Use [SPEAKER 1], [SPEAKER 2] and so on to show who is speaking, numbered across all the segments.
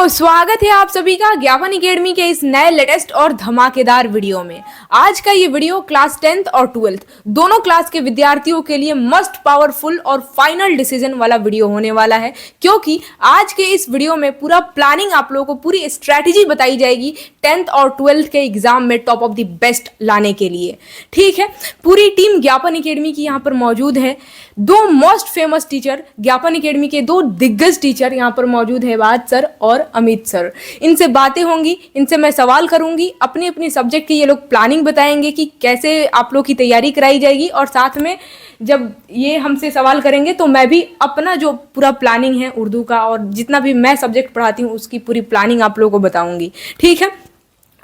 [SPEAKER 1] स्वागत है आप सभी का ज्ञापन एकेडमी के इस नए लेटेस्ट और धमाकेदार वीडियो में। आज का ये वीडियो क्लास 10th और 12th दोनों क्लास के विद्यार्थियों के लिए मस्ट पावरफुल और फाइनल डिसीजन वाला वीडियो होने वाला है, क्योंकि आज के इस वीडियो में पूरा प्लानिंग आप लोगों को पूरी स्ट्रैटेजी बताई जाएगी 10th और 12th के एग्जाम में टॉप ऑफ द बेस्ट लाने के लिए। ठीक है, पूरी टीम ज्ञापन एकेडमी की यहाँ पर मौजूद है। दो मोस्ट फेमस टीचर, ज्ञापन एकेडमी के दो दिग्गज टीचर यहाँ पर मौजूद है, वाद सर और अमित सर। इनसे बातें होंगी, इनसे मैं सवाल करूंगी, अपनी अपनी सब्जेक्ट की ये लोग प्लानिंग बताएंगे कि कैसे आप लोग की तैयारी कराई जाएगी, और साथ में जब ये हमसे सवाल करेंगे तो मैं भी अपना जो पूरा प्लानिंग है उर्दू का और जितना भी मैं सब्जेक्ट पढ़ाती हूँ उसकी पूरी प्लानिंग आप लोगों को बताऊंगी। ठीक है,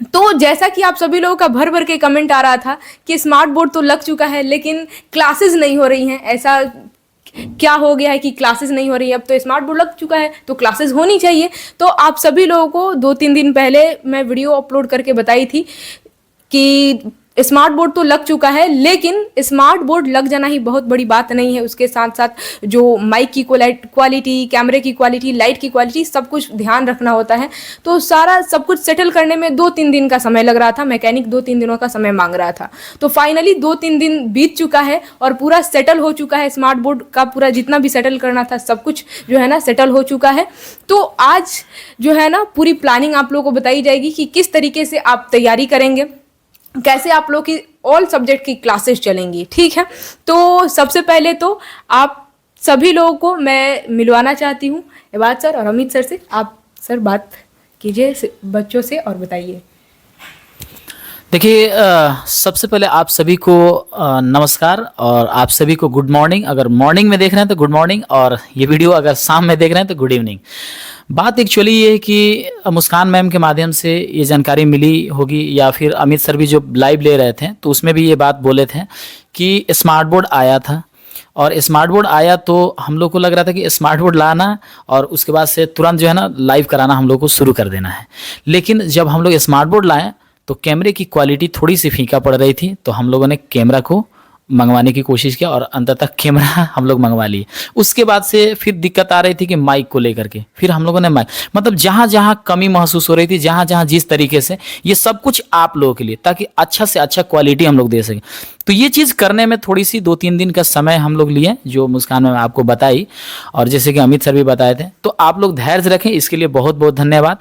[SPEAKER 1] तो जैसा कि आप सभी लोगों का भर भर के कमेंट आ रहा था कि स्मार्ट बोर्ड तो लग चुका है लेकिन क्लासेस नहीं हो रही हैं, ऐसा क्या हो गया है कि क्लासेस नहीं हो रही है। अब तो स्मार्ट बोर्ड लग चुका है तो क्लासेस होनी चाहिए। तो आप सभी लोगों को 2-3 दिन पहले मैं वीडियो अपलोड करके बताई थी कि स्मार्ट बोर्ड तो लग चुका है, लेकिन स्मार्ट बोर्ड लग जाना ही बहुत बड़ी बात नहीं है। उसके साथ साथ जो माइक की क्वालिटी, कैमरे की क्वालिटी, लाइट की क्वालिटी, सब कुछ ध्यान रखना होता है। तो सारा सब कुछ सेटल करने में 2-3 दिन का समय लग रहा था। मैकेनिक 2-3 दिनों का समय मांग रहा था। तो फाइनली 2-3 दिन बीत चुका है और पूरा सेटल हो चुका है। स्मार्ट बोर्ड का पूरा जितना भी सेटल करना था सब कुछ जो है ना सेटल हो चुका है। तो आज जो है ना पूरी प्लानिंग आप लोगों को बताई जाएगी कि किस तरीके से आप तैयारी करेंगे, कैसे आप लोग की ऑल सब्जेक्ट की क्लासेस चलेंगी। ठीक है, तो सबसे पहले तो आप सभी लोगों को मैं मिलवाना चाहती हूँ एबाद सर और अमित सर से। आप सर बात कीजिए बच्चों से और बताइए।
[SPEAKER 2] देखिए, सबसे पहले आप सभी को नमस्कार और आप सभी को गुड मॉर्निंग। अगर मॉर्निंग में देख रहे हैं तो गुड मॉर्निंग, और ये वीडियो अगर शाम में देख रहे हैं तो गुड इवनिंग। बात एक्चुअली ये है कि मुस्कान मैम के माध्यम से ये जानकारी मिली होगी, या फिर अमित सर भी जो लाइव ले रहे थे तो उसमें भी ये बात बोले थे कि स्मार्ट बोर्ड आया था। और स्मार्ट बोर्ड आया तो हम लोग को लग रहा था कि स्मार्ट बोर्ड लाना और उसके बाद से तुरंत जो है ना लाइव कराना हम लोग को शुरू कर देना है। लेकिन जब हम लोग स्मार्ट बोर्ड लाएँ तो कैमरे की क्वालिटी थोड़ी सी फीका पड़ रही थी, तो हम लोगों ने कैमरा को मंगवाने की कोशिश किया और अंततः कैमरा हम लोग मंगवा लिए। उसके बाद से फिर दिक्कत आ रही थी कि माइक को लेकर के, फिर हम लोगों ने माइक, मतलब जहाँ जहाँ कमी महसूस हो रही थी, जहाँ जहाँ जिस तरीके से, ये सब कुछ आप लोगों के लिए, ताकि अच्छा से अच्छा क्वालिटी हम लोग दे सकें। तो ये चीज़ करने में थोड़ी सी 2-3 दिन का समय हम लोग लिए, जो मुस्कान में आपको बताई और जैसे कि अमित सर भी बताए थे। तो आप लोग धैर्य रखें, इसके लिए बहुत बहुत धन्यवाद।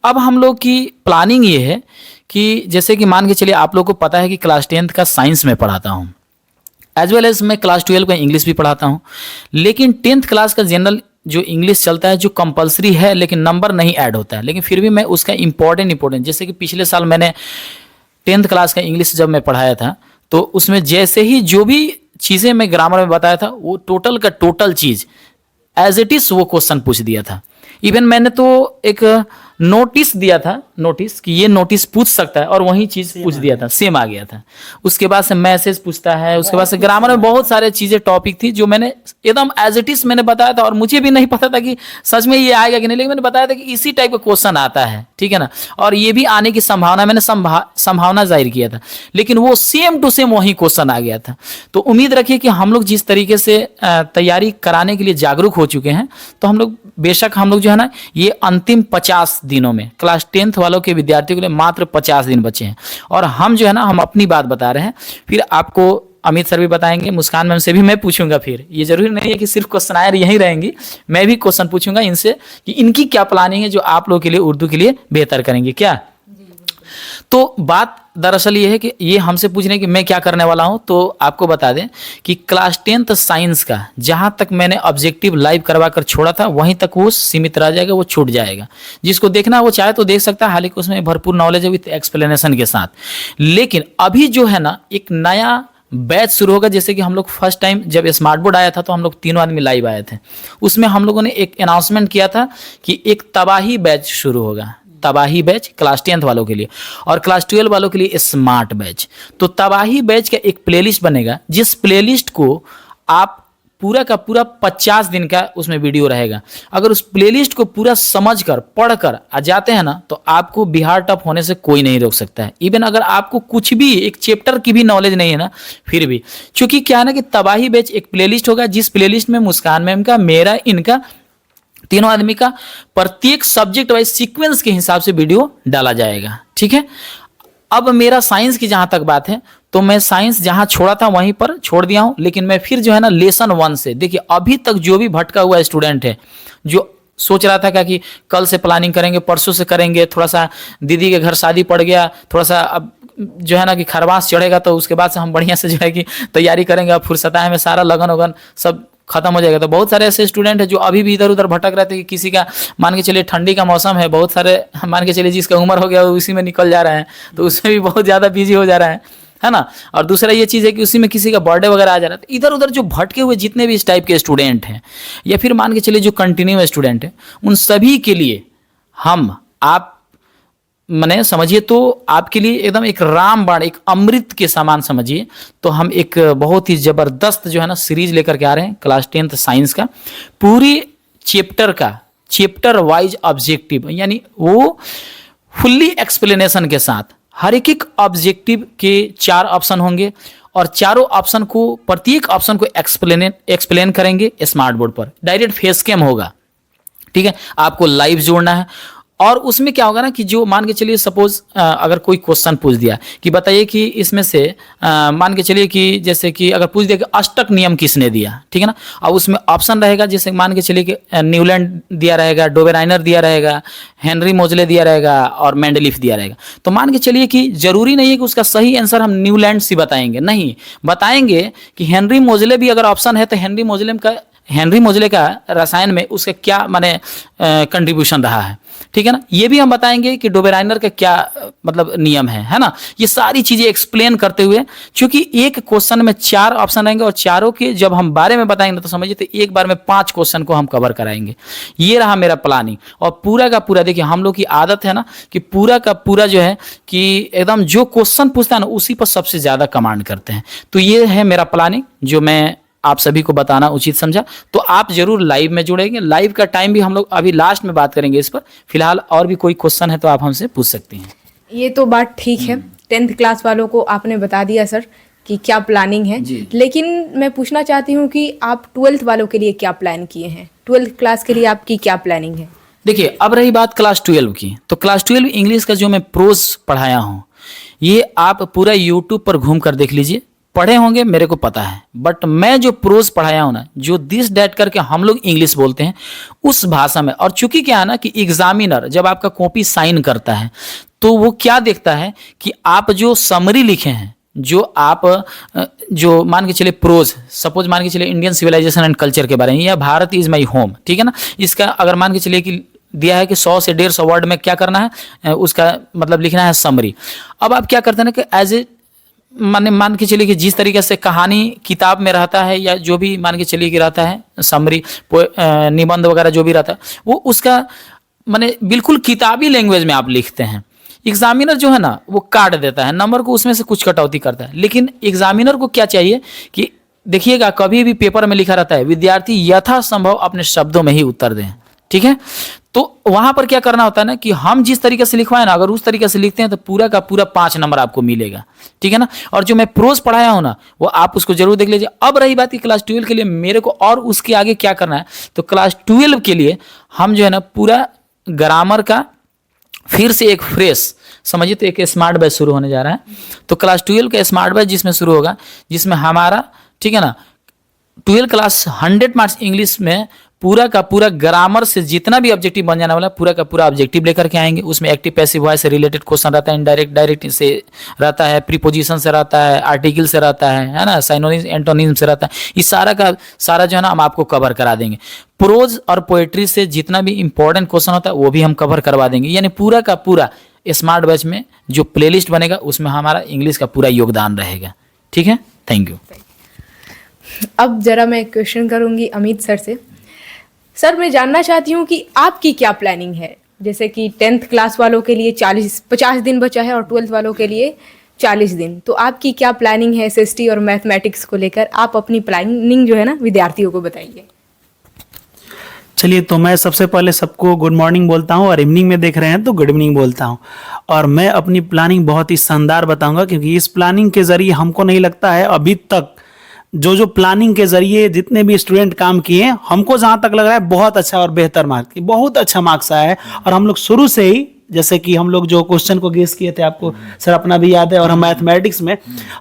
[SPEAKER 2] अब हम लोग की प्लानिंग ये है कि जैसे कि मान के चलिए आप लोग को पता है कि क्लास 10th का साइंस में पढ़ाता हूँ, एज वेल एज मैं क्लास 12 का इंग्लिश भी पढ़ाता हूँ। लेकिन 10th क्लास का जनरल जो इंग्लिश चलता है, जो कंपलसरी है लेकिन नंबर नहीं ऐड होता है, लेकिन फिर भी मैं उसका इंपॉर्टेंट जैसे कि पिछले साल मैंने 10th क्लास का इंग्लिश जब मैं पढ़ाया था तो उसमें जैसे ही जो भी चीज़ें मैं ग्रामर में बताया था वो टोटल का टोटल चीज़ एज इट इज़ वो क्वेश्चन पूछ दिया था। इवन मैंने तो एक नोटिस दिया था, नोटिस कि ये नोटिस पूछ सकता है, और वही चीज़ पूछ दिया था, सेम आ गया था। उसके बाद से मैसेज पूछता है, उसके बाद से ग्रामर में बहुत सारे चीज़ें टॉपिक थी जो मैंने एकदम एज इट इज़ मैंने बताया था, और मुझे भी नहीं पता था कि सच में ये आएगा कि नहीं, लेकिन मैंने बताया था कि इसी टाइप का क्वेश्चन आता है। ठीक है ना, और ये भी आने की संभावना, मैंने संभावना जाहिर किया था, लेकिन वो सेम टू सेम वही क्वेश्चन आ गया था। तो उम्मीद रखिए कि हम लोग जिस तरीके से तैयारी कराने के लिए जागरूक हो चुके हैं, तो हम लोग बेशक हम लोग जो है ना ये अंतिम 50 दिनों में क्लास 10th वालों के विद्यार्थियों के लिए मात्र 50 दिन बचे हैं, और हम जो है ना हम अपनी बात बता रहे हैं। फिर आपको अमित सर भी बताएंगे, मुस्कान मैम से भी मैं पूछूंगा। फिर ये जरूरी नहीं है कि सिर्फ क्वेश्चन आयर यहीं रहेंगी, मैं भी क्वेश्चन पूछूंगा इनसे कि इनकी क्या प्लानिंग है जो आप लोगों के लिए उर्दू के लिए बेहतर करेंगे क्या। तो बात दरअसल ये है कि ये हमसे पूछ रहे हैं कि मैं क्या करने वाला हूं। तो आपको बता दें कि क्लास 10th साइंस का जहां तक मैंने ऑब्जेक्टिव लाइव करवा कर छोड़ा था वहीं तक वो सीमित रह जाएगा, वो छूट जाएगा। जिसको देखना है वो चाहे तो देख सकता है, हालांकि उसमें भरपूर नॉलेज है विथ एक्सप्लेनेशन के साथ। लेकिन अभी जो है ना एक नया बैच शुरू होगा। जैसे कि हम लोग फर्स्ट टाइम जब स्मार्ट बोर्ड आया था तो हम लोग 3 आदमी लाइव आए थे, उसमें हम लोगों ने एक अनाउंसमेंट किया था कि एक तबाही बैच शुरू होगा, तबाही बैच क्लास 10th वालों के लिए, और क्लास 12 वालों के लिए स्मार्ट बैच। तो तबाही बैच का एक प्लेलिस्ट बनेगा, जिस प्लेलिस्ट को आप पूरा का पूरा 50 दिन का उसमें वीडियो रहेगा। अगर उस प्लेलिस्ट को पूरा समझकर पढ़कर आ जाते हैं ना तो आपको बिहार टॉप होने से कोई नहीं रोक सकता है। इवन अगर आपको कुछ भी एक चैप्टर की भी नॉलेज नहीं है ना, फिर भी, क्योंकि क्या है ना कि तबाही बैच एक प्लेलिस्ट होगा, जिस प्लेलिस्ट में मुस्कान मैम का, मेरा, इनका तीनों आदमी का प्रत्येक सब्जेक्ट वाइज सीक्वेंस के हिसाब से वीडियो डाला जाएगा, ठीक है। अब मेरा साइंस की जहां तक बात है, तो मैं साइंस जहां छोड़ा था वहीं पर छोड़ दिया हूं, लेकिन मैं फिर जो है ना लेसन 1 से, देखिए अभी तक जो भी भटका हुआ स्टूडेंट है, जो सोच रहा था क्या कि कल से प्लानिंग करेंगे, परसों से करेंगे, थोड़ा सा दीदी के घर शादी पड़ गया, थोड़ा सा अब जो है ना कि खरवास चढ़ेगा तो उसके बाद से हम बढ़िया से जो है कि तैयारी करेंगे, अब फुर्सता है में सारा लगन वगन सब खत्म हो जाएगा। तो बहुत सारे ऐसे स्टूडेंट हैं जो अभी भी इधर उधर भटक रहे थे कि किसी का मान के चलिए ठंडी का मौसम है, बहुत सारे मान के चलिए जिसका उम्र हो गया वो उसी में निकल जा रहे हैं, तो उसमें भी बहुत ज़्यादा बिजी हो जा रहा है ना। और दूसरा ये चीज़ है कि उसी में किसी का बर्थडे वगैरह आ जा रहा है। तो इधर उधर जो भटके हुए जितने भी इस टाइप के स्टूडेंट हैं, या फिर मान के चलिए जो कंटिन्यू स्टूडेंट हैं, उन सभी के लिए हम आप मने समझिए तो आपके लिए एकदम एक रामबाण, एक अमृत के समान समझिए, तो हम एक बहुत ही जबरदस्त जो है ना सीरीज लेकर के आ रहे हैं क्लास 10th साइंस का, पूरी चैप्टर का चैप्टर वाइज ऑब्जेक्टिव, यानी वो फुल्ली एक्सप्लेनेशन के साथ हर एक ऑब्जेक्टिव के 4 ऑप्शन होंगे और चारों ऑप्शन को प्रत्येक ऑप्शन को एक्सप्लेन करेंगे स्मार्ट बोर्ड पर। डायरेक्ट फेस कैम होगा, ठीक है, आपको लाइव जोड़ना है। और उसमें क्या होगा ना कि जो मान के चलिए सपोज अगर कोई क्वेश्चन पूछ दिया कि बताइए कि इसमें से मान के चलिए कि जैसे कि अगर पूछ दिया कि अष्टक नियम किसने दिया, ठीक है ना, अब उसमें ऑप्शन रहेगा, जैसे मान के चलिए कि न्यूलैंड दिया रहेगा, डोबेराइनर दिया रहेगा, हेनरी मोजले दिया रहेगा और मेंडलीफ दिया रहेगा। तो मान के चलिए कि जरूरी नहीं है कि उसका सही आंसर हम न्यूलैंड से बताएंगे, नहीं, बताएंगे कि हेनरी मोजले भी अगर ऑप्शन है तो हेनरी मोजले का रसायन में उसका क्या माने कंट्रीब्यूशन रहा है, ठीक है ना। ये भी हम बताएंगे कि डोबेराइनर का क्या मतलब नियम है ना। ये सारी चीजें एक्सप्लेन करते हुए, क्योंकि एक क्वेश्चन में 4 ऑप्शन रहेंगे और चारों के जब हम बारे में बताएंगे तो समझिए तो एक बार में 5 क्वेश्चन को हम कवर कराएंगे। ये रहा मेरा प्लानिंग। और पूरा का पूरा देखिए हम लोग की आदत है ना कि पूरा का पूरा जो है कि एकदम जो क्वेश्चन पूछता है ना उसी पर सबसे ज्यादा कमांड करते हैं। तो ये है मेरा प्लानिंग जो मैं आप सभी को बताना उचित समझा। तो आप जरूर लाइव में जुड़ेंगे। लाइव का टाइम भी हम लोग अभी लास्ट में बात करेंगे इस पर। फिलहाल और भी कोई क्वेश्चन है तो आप हमसे पूछ सकते हैं।
[SPEAKER 1] ये तो बात ठीक है, 10th क्लास वालों को आपने बता दिया सर कि क्या प्लानिंग है, लेकिन मैं पूछना चाहती हूँ कि आप 12th वालों के लिए क्या प्लान किए हैं? 12th क्लास के लिए आपकी क्या प्लानिंग है?
[SPEAKER 2] देखिए अब रही बात क्लास 12 की, तो क्लास 12 इंग्लिश का जो मैं प्रोज पढ़ाया हूँ ये आप पूरा यूट्यूब पर घूम कर देख लीजिए। पढ़े होंगे मेरे को पता है, बट मैं जो प्रोज पढ़ाया हूं ना, जो दिस डैट करके हम लोग इंग्लिश बोलते हैं उस भाषा में। और चूंकि क्या है ना कि एग्जामिनर जब आपका कॉपी साइन करता है तो वो क्या देखता है कि आप जो समरी लिखे हैं, जो आप जो मान के चलिए प्रोज, सपोज मान के चलिए इंडियन सिविलाइजेशन एंड कल्चर के बारे में या भारत इज माई होम, ठीक है ना, इसका अगर मान के चलिए कि दिया है कि 100 से 150 वर्ड में क्या करना है, उसका मतलब लिखना है समरी। अब आप क्या करते हैं ना कि एज ए मान के चलिए कि जिस तरीके से कहानी किताब में रहता है या जो भी मान के चलिए कि रहता है समरी निबंध वगैरह जो भी रहता है वो उसका माने बिल्कुल किताबी लैंग्वेज में आप लिखते हैं। एग्जामिनर जो है ना वो काट देता है नंबर को, उसमें से कुछ कटौती करता है। लेकिन एग्जामिनर को क्या चाहिए कि देखिएगा कभी भी पेपर में लिखा रहता है विद्यार्थी यथासंभव अपने शब्दों में ही उत्तर दें, ठीक है। तो वहां पर क्या करना होता है ना कि हम जिस तरीके से लिखवाए ना, अगर उस तरीके से लिखते हैं तो पूरा का पूरा 5 नंबर आपको मिलेगा, ठीक है ना। और जो मैं प्रोज पढ़ाया हूं ना वो आप उसको जरूर देख लीजिए। अब रही बात कि क्लास 12 के लिए मेरे को और उसके आगे क्या करना है, तो क्लास 12 के लिए हम जो है ना पूरा ग्रामर का फिर से एक फ्रेश समझिए तो एक स्मार्ट बैच शुरू होने जा रहा है। तो क्लास 12 का स्मार्ट बैच जिसमें शुरू होगा, जिसमें हमारा ठीक है ना 12 क्लास 100 मार्क्स इंग्लिश में पूरा का पूरा ग्रामर से जितना भी ऑब्जेक्टिव बन जाने वाला है पूरा का पूरा ऑब्जेक्टिव लेकर के आएंगे। उसमें एक्टिव पैसिव वॉइस से रिलेटेड क्वेश्चन रहता है, इनडायरेक्ट डायरेक्ट से रहता है, प्रीपोजिशन से रहता है, आर्टिकल से रहता है ना, साइनोनिम एंटोनिम से रहता है। इस सारा का सारा जो है ना हम आपको कवर करा देंगे। प्रोज और पोएट्री से जितना भी इंपॉर्टेंट क्वेश्चन होता है वो भी हम कवर करवा देंगे। यानी पूरा का पूरा स्मार्ट बैच में जो प्लेलिस्ट बनेगा उसमें हमारा इंग्लिश का पूरा योगदान रहेगा, ठीक है। Thank you.
[SPEAKER 1] अब जरा मैं क्वेश्चन करूंगी अमित सर से। सर मैं जानना चाहती हूँ कि आपकी क्या प्लानिंग है? जैसे कि 10th क्लास वालों के लिए 50 दिन बचा है और 12th वालों के लिए 40 दिन, तो आपकी क्या प्लानिंग है SST और मैथमेटिक्स को लेकर? आप अपनी प्लानिंग जो है ना विद्यार्थियों को बताइए।
[SPEAKER 3] चलिए, तो मैं सबसे पहले सबको गुड मॉर्निंग बोलता हूँ और इवनिंग में देख रहे हैं तो गुड इवनिंग बोलता हूँ। और मैं अपनी प्लानिंग बहुत ही शानदार बताऊंगा क्योंकि इस प्लानिंग के जरिए हमको नहीं लगता है अभी तक जो जो प्लानिंग के जरिए जितने भी स्टूडेंट काम किए, हमको जहां तक लग रहा है बहुत अच्छा और बेहतर मार्क्स, बहुत अच्छा मार्क्स आया है। और हम लोग शुरू से ही, जैसे कि हम लोग जो क्वेश्चन को गेस किए थे, आपको सर अपना भी याद है, और हम मैथमेटिक्स में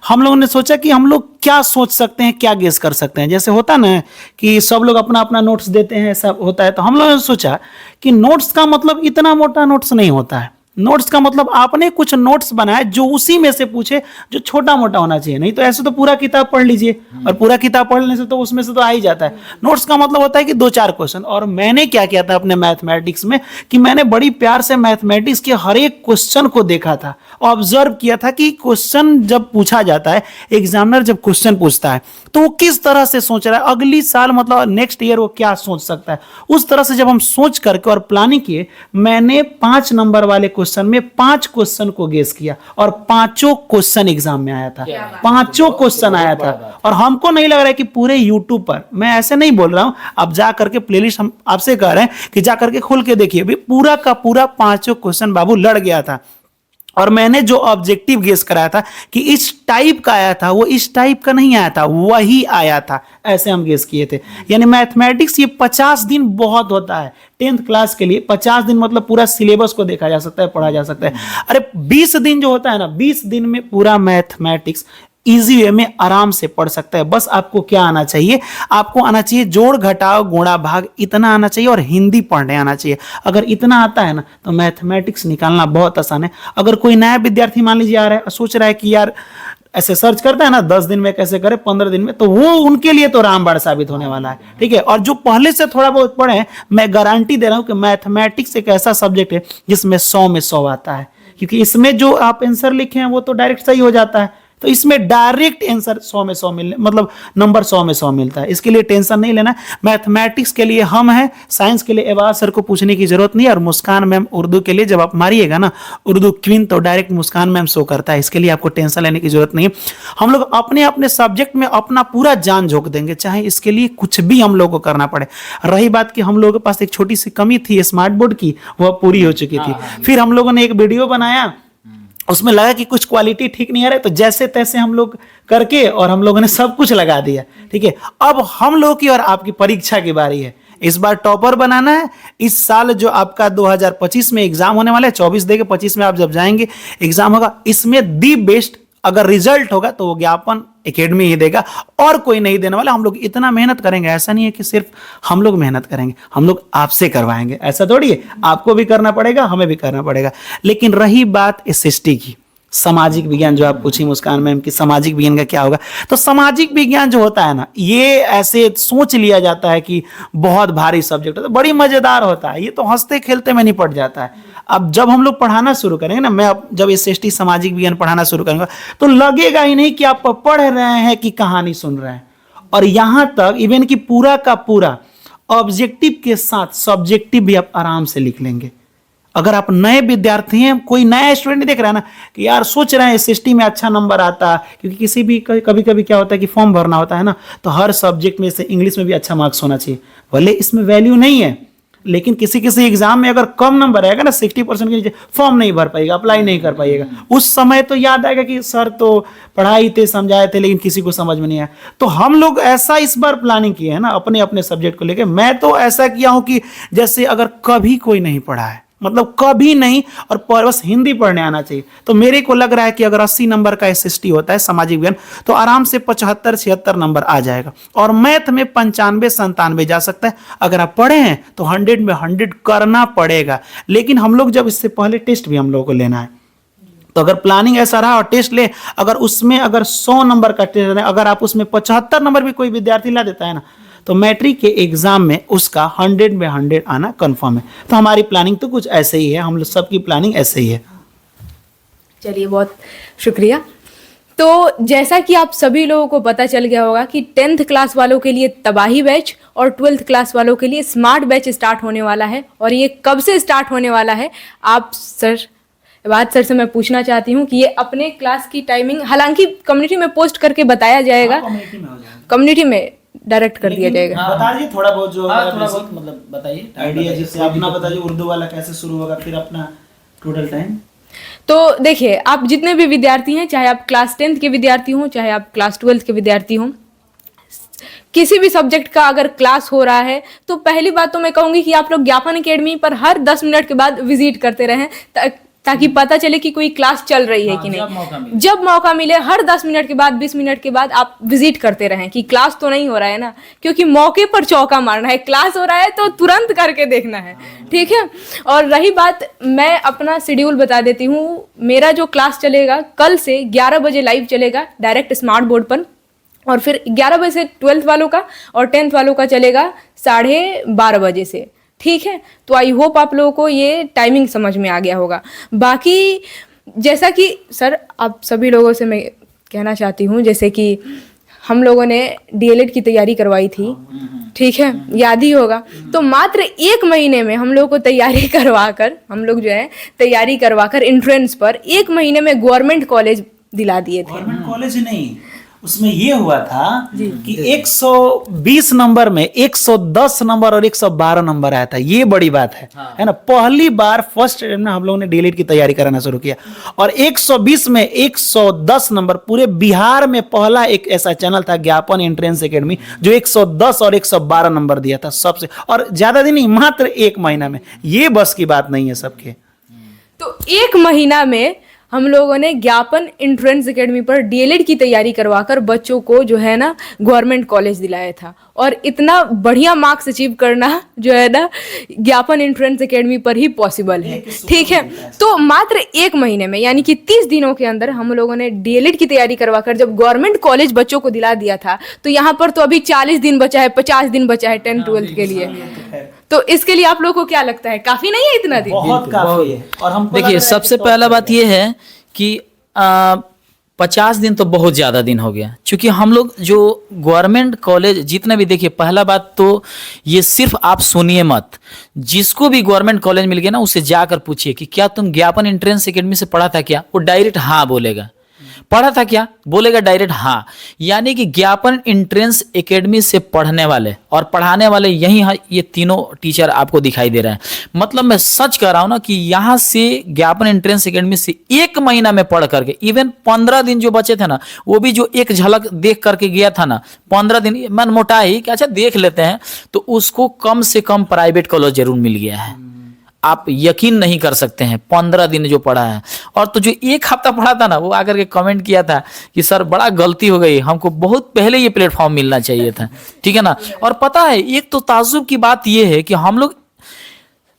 [SPEAKER 3] हम लोगों ने सोचा कि हम लोग क्या सोच सकते हैं, क्या गेस कर सकते हैं। जैसे होता ना कि सब लोग अपना अपना नोट्स देते हैं, ऐसा होता है, तो हम लोगों ने सोचा कि नोट्स का मतलब इतना मोटा नोट्स नहीं होता है। नोट्स का मतलब आपने कुछ नोट्स बनाए जो उसी में से पूछे, जो छोटा मोटा होना चाहिए। नहीं तो ऐसे तो पूरा किताब पढ़ लीजिए, और पूरा किताब पढ़ने से तो उसमें से तो आ ही जाता है। नोट्स का मतलब होता है कि 2-4 क्वेश्चन। और मैंने क्या किया था अपने मैथमेटिक्स में कि मैंने बड़ी प्यार से मैथमेटिक्स के हर एक क्वेश्चन को देखा था, ऑब्जर्व किया था कि क्वेश्चन जब पूछा जाता है, एग्जामिनर जब क्वेश्चन पूछता है तो वो किस तरह से सोच रहा है, अगली साल मतलब नेक्स्ट ईयर वो क्या सोच सकता है। उस तरह से जब हम सोच करके और प्लानिंग किए, मैंने 5 नंबर वाले क्वेश्चन में 5 क्वेश्चन को गेस किया, और 5 क्वेश्चन एग्जाम में आया था। 5 क्वेश्चन आया था। और हमको नहीं लग रहा है कि पूरे यूट्यूब पर, मैं ऐसे नहीं बोल रहा हूं, अब जा करके प्लेलिस्ट हम आपसे कह रहे हैं कि जा करके खोल के देखिए, भी पूरा का पूरा 5 क्वेश्चन बाबू लड़ गया था। और मैंने जो ऑब्जेक्टिव गेस कराया था कि इस टाइप का आया था, वो इस टाइप का नहीं आया था, वही आया था, ऐसे हम गेस किए थे। यानी मैथमेटिक्स ये 50 दिन बहुत होता है 10th क्लास के लिए। 50 दिन मतलब पूरा सिलेबस को देखा जा सकता है, पढ़ा जा सकता है। अरे 20 दिन जो होता है ना, 20 दिन में पूरा मैथमेटिक्स इजी वे में आराम से पढ़ सकता है। बस आपको क्या आना चाहिए, आपको आना चाहिए जोड़ घटाव गुणा भाग, इतना आना चाहिए, और हिंदी पढ़ने आना चाहिए। अगर इतना आता है ना तो मैथमेटिक्स निकालना बहुत आसान है। अगर कोई नया विद्यार्थी मान लीजिए आ रहा है, सोच रहा है कि यार ऐसे सर्च करता है ना 10 दिन में कैसे करे, 15 दिन में, तो वो उनके लिए तो रामबाण साबित होने वाला है। ठीक है। और जो पहले से थोड़ा बहुत पढ़े हैं, मैं गारंटी दे रहा हूं कि मैथमेटिक्स एक ऐसा सब्जेक्ट है जिसमें 100 में 100 आता है, क्योंकि इसमें जो आप आंसर लिखे हैं वो तो डायरेक्ट सही हो जाता है। तो इसमें डायरेक्ट आंसर 100 में 100 मिलने, मतलब नंबर 100 में 100 मिलता है। इसके लिए टेंशन नहीं लेना। मैथमेटिक्स के लिए हम हैं, साइंस के लिए एवाज सर को पूछने की जरूरत नहीं है। और मुस्कान मैम उर्दू के लिए जब आप मारिएगा ना उर्दू क्वीन, तो डायरेक्ट मुस्कान मैम शो करता है। इसके लिए आपको टेंशन लेने की जरूरत नहीं है। हम लोग अपने अपने सब्जेक्ट में अपना पूरा जान झोंक देंगे, चाहे इसके लिए कुछ भी हम लोग को करना पड़े। रही बात कि हम लोगों के पास एक छोटी सी कमी थी स्मार्ट बोर्ड की, वह पूरी हो चुकी थी। फिर हम लोगों ने एक वीडियो बनाया, उसमें लगा कि कुछ क्वालिटी ठीक नहीं आ रहा है, तो जैसे तैसे हम लोग करके और हम लोगों ने सब कुछ लगा दिया। ठीक है। अब हम लोग की और आपकी परीक्षा की बारी है। इस बार टॉपर बनाना है। इस साल जो आपका 2025 में एग्जाम होने वाला है, 24 दे के 25 में आप जब जाएंगे एग्जाम होगा, इसमें दी बेस्ट अगर रिजल्ट होगा तो वो ज्ञापन एकेडमी ही देगा, और कोई नहीं देने वाला। हम लोग इतना मेहनत करेंगे, ऐसा नहीं है कि सिर्फ हम लोग मेहनत करेंगे, हम लोग आपसे करवाएंगे। ऐसा थोड़ी है, आपको भी करना पड़ेगा, हमें भी करना पड़ेगा। लेकिन रही बात एसएसटी की, सामाजिक विज्ञान जो आप पूछी मुस्कान मैम की, सामाजिक विज्ञान का क्या होगा, तो सामाजिक विज्ञान जो होता है ना, ये ऐसे सोच लिया जाता है कि बहुत भारी सब्जेक्ट होता है, बड़ी मजेदार होता है। ये तो हंसते खेलते में निपट जाता है। अब जब हम लोग पढ़ाना शुरू करेंगे ना, मैं अब जब एसएसटी सामाजिक विज्ञान पढ़ाना शुरू करूंगा, तो लगेगा ही नहीं कि आप पढ़ रहे हैं कि कहानी सुन रहे हैं। और यहां तक इवन कि पूरा का पूरा ऑब्जेक्टिव के साथ सब्जेक्टिव भी आप आराम से लिख लेंगे। अगर आप नए विद्यार्थी हैं, कोई नया स्टूडेंट देख रहा है ना कि यार सोच रहे हैं एसएसटी में अच्छा नंबर आता, क्योंकि किसी भी कभी कभी क्या होता है कि फॉर्म भरना होता है ना, तो हर सब्जेक्ट में से इंग्लिश में भी अच्छा मार्क्स होना चाहिए। भले इसमें वैल्यू नहीं है, लेकिन किसी किसी एग्जाम में अगर कम नंबर आएगा ना 60% के नीचे, फॉर्म नहीं भर पाएगा, अप्लाई नहीं कर पाएगा। उस समय तो याद आएगा कि सर तो पढ़ाई थे, समझाए थे, लेकिन किसी को समझ में नहीं आया। तो हम लोग ऐसा इस बार प्लानिंग किए है ना अपने अपने सब्जेक्ट को लेकर। मैं तो ऐसा किया हूं कि जैसे अगर कभी कोई नहीं पढ़ा है, मतलब कभी नहीं, और बस हिंदी पढ़ने आना चाहिए, तो मेरे को लग रहा है कि अगर 80 नंबर का एसएसटी होता है सामाजिक विज्ञान, तो आराम से 75-76 नंबर आ जाएगा। और मैथ में 95-97 जा सकता है। अगर आप पढ़े हैं तो 100 में 100 करना पड़ेगा। लेकिन हम लोग जब इससे पहले टेस्ट भी हम लोगों को लेना है, तो अगर प्लानिंग ऐसा रहा और टेस्ट ले, अगर उसमें अगर 100 नंबर का टेस्ट है, अगर आप उसमें 75 नंबर भी कोई विद्यार्थी ला देता है ना, तो मैट्रिक के एग्जाम में उसका 100 में 100 आना कंफर्म है। तो हमारी प्लानिंग तो कुछ ऐसे ही है, हम लोग सबकी प्लानिंग ऐसे ही है।
[SPEAKER 1] चलिए, बहुत शुक्रिया। तो जैसा कि आप सभी लोगों को पता चल गया होगा कि 10th क्लास वालों के लिए तबाही बैच और 12th क्लास वालों के लिए स्मार्ट बैच स्टार्ट होने वाला है। और ये कब से स्टार्ट होने वाला है, आप सर से मैं पूछना चाहती हूँ कि ये अपने क्लास की टाइमिंग, हालांकि कम्युनिटी में पोस्ट करके बताया जाएगा, कम्युनिटी में डायरेक्ट कर दिया जाएगा।
[SPEAKER 3] बता दीजिए थोड़ा बहुत जो मतलब बताइए आइडिया, जिससे अपना बताइए उर्दू वाला कैसे शुरू होगा, फिर अपना टोटल टाइम।
[SPEAKER 1] तो देखिए, आप जितने भी विद्यार्थी हैं, चाहे आप क्लास 10th के विद्यार्थी हों, चाहे आप क्लास 12th के विद्यार्थी हों, किसी भी सब्जेक्ट का अगर क्लास हो रहा है तो पहली बात तो मैं कहूँगी कि आप लोग ज्ञापन एकेडमी पर हर 10 मिनट के बाद विजिट करते रहें, ताकि पता चले कि कोई क्लास चल रही है कि नहीं। जब मौका मिले हर 10 मिनट के बाद, 20 मिनट के बाद आप विजिट करते रहें कि क्लास तो नहीं हो रहा है ना, क्योंकि मौके पर चौका मारना है। क्लास हो रहा है तो तुरंत करके देखना है, ठीक है। और रही बात, मैं अपना शेड्यूल बता देती हूँ। मेरा जो क्लास चलेगा कल से 11 बजे लाइव चलेगा डायरेक्ट स्मार्ट बोर्ड पर, और फिर 11 बजे से 12th वालों का और 10th वालों का चलेगा 12:30 बजे से, ठीक है। तो आई होप आप लोगों को ये टाइमिंग समझ में आ गया होगा। बाकी जैसा कि सर आप सभी लोगों से मैं कहना चाहती हूँ, जैसे कि हम लोगों ने डीएलएड की तैयारी करवाई थी, ठीक है, याद ही होगा। तो मात्र 1 महीने में हम लोग को तैयारी करवाकर, हम लोग जो है तैयारी करवाकर एंट्रेंस पर 1 महीने में गवर्नमेंट कॉलेज दिला दिए थे।
[SPEAKER 3] गवर्नमेंट कॉलेज नहीं, उसमें ये हुआ था कि 120 नंबर में 110 नंबर और 112 नंबर आया था। ये बड़ी बात है ना। पहली बार फर्स्ट में हम लोगों ने डीएलएड की तैयारी कराना शुरू किया, और 120 में 110 नंबर, पूरे बिहार में पहला एक ऐसा चैनल था ज्ञापन एंट्रेंस एकेडमी जो 110 और 112 नंबर दिया था सबसे, और ज्यादा दिन नहीं, मात्र 1 महीना में। ये बस की बात नहीं है सबके।
[SPEAKER 1] तो 1 महीना में हम लोगों ने ज्ञापन एंट्रेंस एकेडमी पर डीएलएड की तैयारी करवाकर बच्चों को जो है ना गवर्नमेंट कॉलेज दिलाया था। और इतना बढ़िया मार्क्स अचीव करना जो है ना ज्ञापन एंट्रेंस एकेडमी पर ही पॉसिबल है, ठीक है। तो मात्र 1 महीने में, यानी कि 30 दिनों के अंदर हम लोगों ने डीएलएड की तैयारी करवाकर जब गवर्नमेंट कॉलेज बच्चों को दिला दिया था, तो यहाँ पर तो अभी 40 दिन बचा है, 50 दिन बचा है 10th 12th के लिए। तो इसके लिए आप लोगों को क्या लगता है, काफी नहीं है इतना दिन?
[SPEAKER 3] बहुत काफी है। और हम
[SPEAKER 2] देखिए, सबसे पहला बात ये है कि 50 दिन तो बहुत ज़्यादा दिन हो गया, क्योंकि हम लोग जो गवर्नमेंट कॉलेज जितने भी, देखिए पहला बात तो ये सिर्फ आप सुनिए मत, जिसको भी गवर्नमेंट कॉलेज मिल गया ना उसे जाकर पूछिए कि क्या तुम ज्ञापन एंट्रेंस एकेडमी से पढ़ा था क्या, वो डायरेक्ट हाँ बोलेगा। पढ़ा था क्या बोलेगा, डायरेक्ट हाँ। यानी कि ज्ञापन एंट्रेंस एकेडमी से पढ़ने वाले और पढ़ाने वाले यही ये तीनों टीचर आपको दिखाई दे रहे हैं। मतलब मैं सच कह रहा हूं ना कि यहाँ से ज्ञापन एंट्रेंस एकेडमी से 1 महीना में पढ़ करके, इवन 15 दिन जो बचे थे ना, वो भी जो एक झलक देख करके गया था ना, 15 दिन मन मोटा ही कि अच्छा देख लेते हैं, तो उसको कम से कम प्राइवेट कॉलेज जरूर मिल गया है। आप यकीन नहीं कर सकते हैं 15 दिन जो पढ़ा है। और तो जो 1 हफ्ता पढ़ा था ना, वो आकर के कमेंट किया था कि सर बड़ा गलती हो गई, हमको बहुत पहले ये प्लेटफॉर्म मिलना चाहिए था, ठीक है ना। और पता है एक तो ताज्जुब की बात ये है कि हम लोग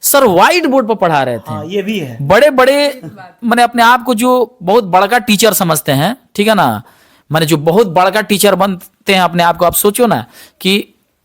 [SPEAKER 2] सर व्हाइट बोर्ड पर पढ़ा रहे थे।
[SPEAKER 3] ये भी है।
[SPEAKER 2] बड़े बड़े मैंने अपने आप को जो बहुत बड़का टीचर समझते हैं, ठीक है ना, मैंने जो बहुत बड़का टीचर बनते हैं अपने आप को, आप सोचो ना कि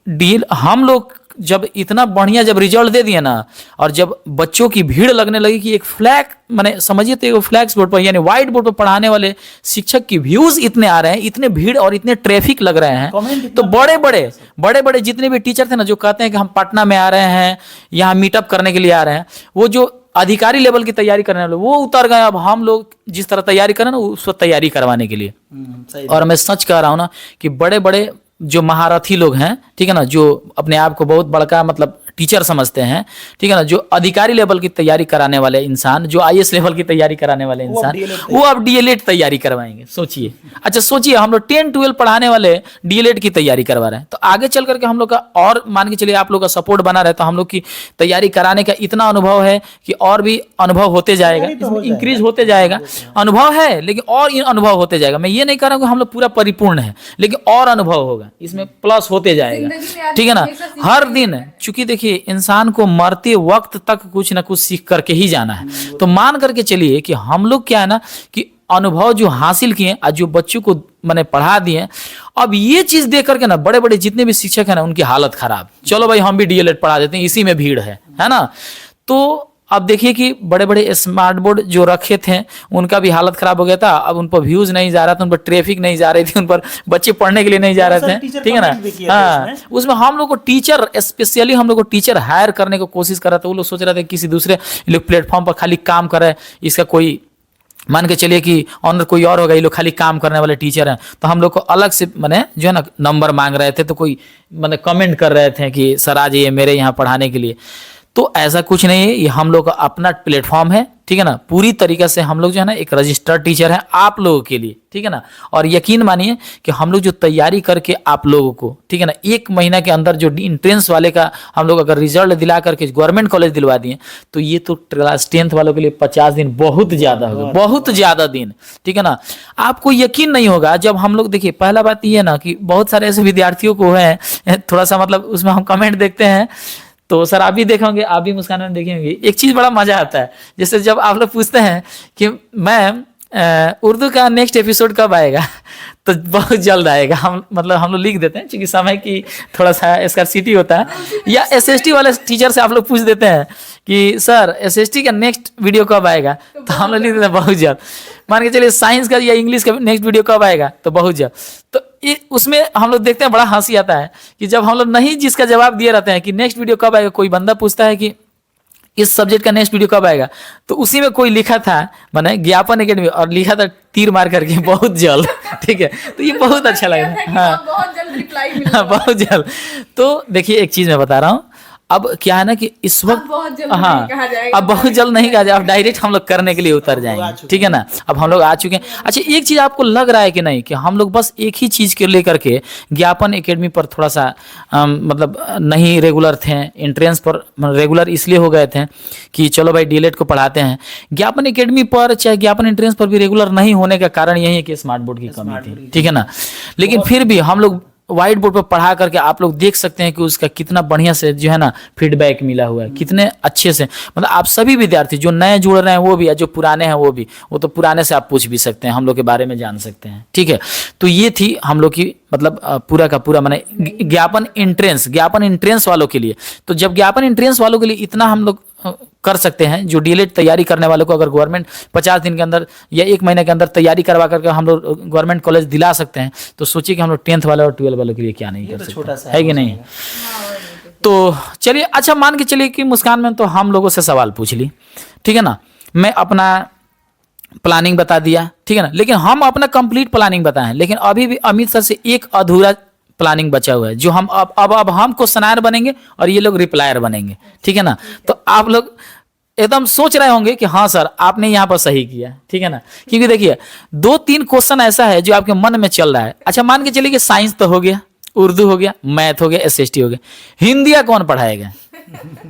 [SPEAKER 2] डील हम लोग जब इतना बढ़िया जब रिजल्ट दे दिया ना, और जब बच्चों की भीड़ लगने लगी कि एक फ्लैग, मैंने समझिए तो एक फ्लैक्स बोर्ड पर यानी व्हाइट बोर्ड पर पढ़ाने वाले शिक्षक की व्यूज इतने आ रहे हैं, इतने भीड़ और इतने ट्रैफिक लग रहे हैं, तो बड़े बड़े जितने भी टीचर थे ना, जो कहते हैं कि हम पटना में आ रहे हैं, यहाँ मीटअप करने के लिए आ रहे हैं, वो जो अधिकारी लेवल की तैयारी करने वाले वो उतर गए। अब हम लोग जिस तरह तैयारी करें ना, उस वक्त तैयारी करवाने के लिए। और मैं सच कह रहा हूँ ना कि बड़े बड़े जो महारथी लोग हैं, ठीक है ना, जो अपने आप को बहुत बड़का मतलब टीचर समझते हैं, ठीक है ना, जो अधिकारी लेवल की तैयारी कराने वाले इंसान, जो आईएएस लेवल की तैयारी कराने वाले इंसान, वो अब डीएलएड तैयारी करवाएंगे। सोचिए, अच्छा सोचिए, हम लोग 10-12 पढ़ाने वाले डीएलएड की तैयारी करवा रहे हैं, तो आगे चल करके हम लोग का, और मान के चलिए आप लोग का सपोर्ट बना रहे, तो हम लोग की तैयारी कराने का इतना अनुभव है कि और भी अनुभव होते जाएगा, इंक्रीज होते जाएगा। अनुभव है लेकिन और अनुभव होते जाएगा। मैं ये नहीं कह रहा हूँ कि हम लोग पूरा परिपूर्ण है, लेकिन और अनुभव होगा, इसमें प्लस होते जाएगा, ठीक है ना। हर दिन, चूंकि देखिए इंसान को मरते वक्त तक कुछ ना कुछ सीख करके ही जाना है, तो मान करके चलिए कि हम लोग क्या है ना कि अनुभव जो हासिल किए और जो बच्चों को मैंने पढ़ा दिए, अब ये चीज देख करके ना बड़े बड़े जितने भी शिक्षक है ना, उनकी हालत खराब, चलो भाई हम भी डीएलएड पढ़ा देते हैं, इसी में भीड़ है ना। तो अब देखिए कि बड़े बड़े स्मार्ट बोर्ड जो रखे थे उनका भी हालत खराब हो गया था। अब उन पर व्यूज नहीं जा रहा था, उन पर ट्रैफिक नहीं जा रही थी, उन पर बच्चे पढ़ने के लिए नहीं जा रहे थे, ठीक है ना। हाँ, उसमें हम लोग को टीचर, स्पेशली हम लोग को टीचर हायर करने की कोशिश कर रहा था। वो लोग सोच रहे थे किसी दूसरे लोग प्लेटफॉर्म पर खाली काम करे, इसका कोई मान के चलिए कि ऑनर कोई और होगा, ये लोग खाली काम करने वाले टीचर हैं, तो हम लोग को अलग से मैंने जो है ना नंबर मांग रहे थे, तो कोई मैंने कमेंट कर रहे थे कि सर आ जाइए मेरे यहाँ पढ़ाने के लिए। तो ऐसा कुछ नहीं है, ये हम लोग का अपना प्लेटफॉर्म है, ठीक है ना। पूरी तरीके से हम लोग जो है ना एक रजिस्टर्ड टीचर है आप लोगों के लिए, ठीक है ना। और यकीन मानिए कि हम लोग जो तैयारी करके आप लोगों को, ठीक है ना, 1 महीना के अंदर जो एंट्रेंस वाले का हम लोग अगर रिजल्ट दिला करके गवर्नमेंट कॉलेज दिलवा दिए, तो ये तो क्लास 10th वालों के लिए 50 दिन बहुत ज़्यादा होगा, बहुत ज़्यादा दिन, ठीक है ना। आपको यकीन नहीं होगा जब हम लोग, देखिए पहला बात ये है ना कि बहुत सारे ऐसे विद्यार्थियों को है थोड़ा सा मतलब उसमें हम कमेंट देखते हैं, तो सर आप भी देखेंगे, आप भी मुस्कान में देखेंगे, एक चीज़ बड़ा मजा आता है। जैसे जब आप लोग पूछते हैं कि मैम उर्दू का नेक्स्ट एपिसोड कब आएगा, तो बहुत जल्द आएगा। हम लोग लिख देते हैं, क्योंकि समय की थोड़ा सा स्कार्सिटी होता है। या एसएसटी वाले टीचर से आप लोग पूछ देते हैं कि सर एसएसटी का नेक्स्ट वीडियो कब आएगा, तो हम लोग लिख देते हैं बहुत जल्द। मान के चलिए साइंस का या इंग्लिश का नेक्स्ट वीडियो कब आएगा, तो बहुत जल्द। तो उसमें हम लोग देखते हैं बड़ा हंसी आता है कि जब हम लोग नहीं जिसका जवाब दिए रहते हैं कि नेक्स्ट वीडियो कब आएगा, कोई बंदा पूछता है कि इस सब्जेक्ट का नेक्स्ट वीडियो कब आएगा, तो उसी में कोई लिखा था माने ज्ञापन एकेडमी और लिखा था तीर मार करके बहुत जल्द, ठीक है। तो ये बहुत अच्छा लगा। हाँ
[SPEAKER 1] बहुत जल्द रिप्लाई
[SPEAKER 2] हाँ, बहुत जल्द। तो देखिए एक चीज मैं बता रहा हूँ, अब क्या है ना कि इस वक्त
[SPEAKER 1] बहुत जल्द
[SPEAKER 2] हाँ
[SPEAKER 1] नहीं कहा जाएगा,
[SPEAKER 2] अब बहुत जल्द नहीं कहा जाएगा, अब डायरेक्ट हम लोग करने के लिए उतर जाएंगे, ठीक है ना। अब हम लोग आ चुके हैं। अच्छा एक चीज आपको लग रहा है कि नहीं कि हम लोग बस एक ही चीज के लेकर के ज्ञापन एकेडमी पर थोड़ा सा मतलब नहीं रेगुलर थे, एंट्रेंस पर रेगुलर इसलिए हो गए थे कि चलो भाई डीएलएड को पढ़ाते हैं। ज्ञापन एकेडमी पर चाहे ज्ञापन एंट्रेंस पर भी रेगुलर नहीं होने का कारण यही है कि स्मार्ट बोर्ड की कमी थी, ठीक है ना। लेकिन फिर भी हम लोग व्हाइट बोर्ड पर पढ़ा करके आप लोग देख सकते हैं कि उसका कितना बढ़िया से जो है ना फीडबैक मिला हुआ है, कितने अच्छे से। मतलब आप सभी विद्यार्थी जो नए जुड़ रहे हैं वो भी, जो पुराने हैं वो भी, वो तो पुराने से आप पूछ भी सकते हैं, हम लोग के बारे में जान सकते हैं, ठीक है। तो ये थी हम लोग की मतलब पूरा का पूरा माने ज्ञापन एंट्रेंस वालों के लिए। तो जब ज्ञापन एंट्रेंस वालों के लिए इतना हम लोग कर सकते हैं, जो डीएलएड तैयारी करने वालों को अगर गवर्नमेंट 50 दिन के अंदर या 1 महीने के अंदर तैयारी करवा करके हम लोग गवर्नमेंट कॉलेज दिला सकते हैं, तो सोचिए कि हम लोग 10th वाले और 12 वालों के लिए क्या नहीं कर सकते, है कि नहीं। तो चलिए, अच्छा मान के चलिए कि मुस्कान मैम तो हम लोगों से सवाल पूछ ली, ठीक है ना, मैं अपना प्लानिंग बता दिया, ठीक है ना। लेकिन हम अपना कंप्लीट प्लानिंग बताएं, लेकिन अभी भी अमित सर से एक अधूरा प्लानिंग बचा हुआ है, जो हम अब हम क्वेश्चनर बनेंगे और ये लोग रिप्लायर बनेंगे, ठीक है ना। तो आप लोग एकदम सोच रहे होंगे कि हाँ सर आपने यहाँ पर सही किया, ठीक है ना। क्योंकि देखिए 2-3 क्वेश्चन ऐसा है जो आपके मन में चल रहा है। अच्छा मान के चलिए कि साइंस तो हो गया, उर्दू हो गया, मैथ हो गया, एसएसटी हो गया, हिंदी कौन पढ़ाएगा,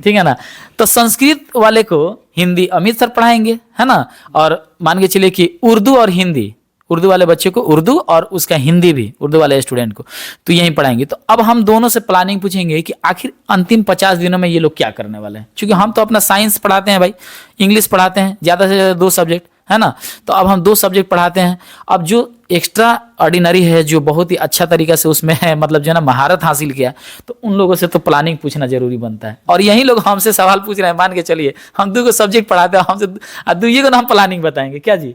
[SPEAKER 2] ठीक है ना। तो संस्कृत वाले को हिंदी अमित सर पढ़ाएंगे, है ना। और मान के चलिए कि उर्दू और हिंदी, उर्दू वाले बच्चे को उर्दू और उसका हिंदी भी, उर्दू वाले स्टूडेंट को तो यहीं पढ़ाएंगे। तो अब हम दोनों से प्लानिंग पूछेंगे कि आखिर अंतिम 50 दिनों में ये लोग क्या करने वाले हैं, क्योंकि हम तो अपना साइंस पढ़ाते हैं भाई, इंग्लिश पढ़ाते हैं, ज़्यादा से ज़्यादा 2 सब्जेक्ट, है ना। तो अब हम 2 सब्जेक्ट पढ़ाते हैं। अब जो एक्स्ट्रा ऑर्डिनरी है, जो बहुत ही अच्छा तरीका से उसमें है मतलब जो है ना महारत हासिल किया, तो उन लोगों से तो प्लानिंग पूछना जरूरी बनता है। और यही लोग हमसे सवाल पूछ रहे हैं, मान के चलिए हम 2 सब्जेक्ट पढ़ाते हैं, हमसे 2 को हम प्लानिंग बताएंगे क्या जी।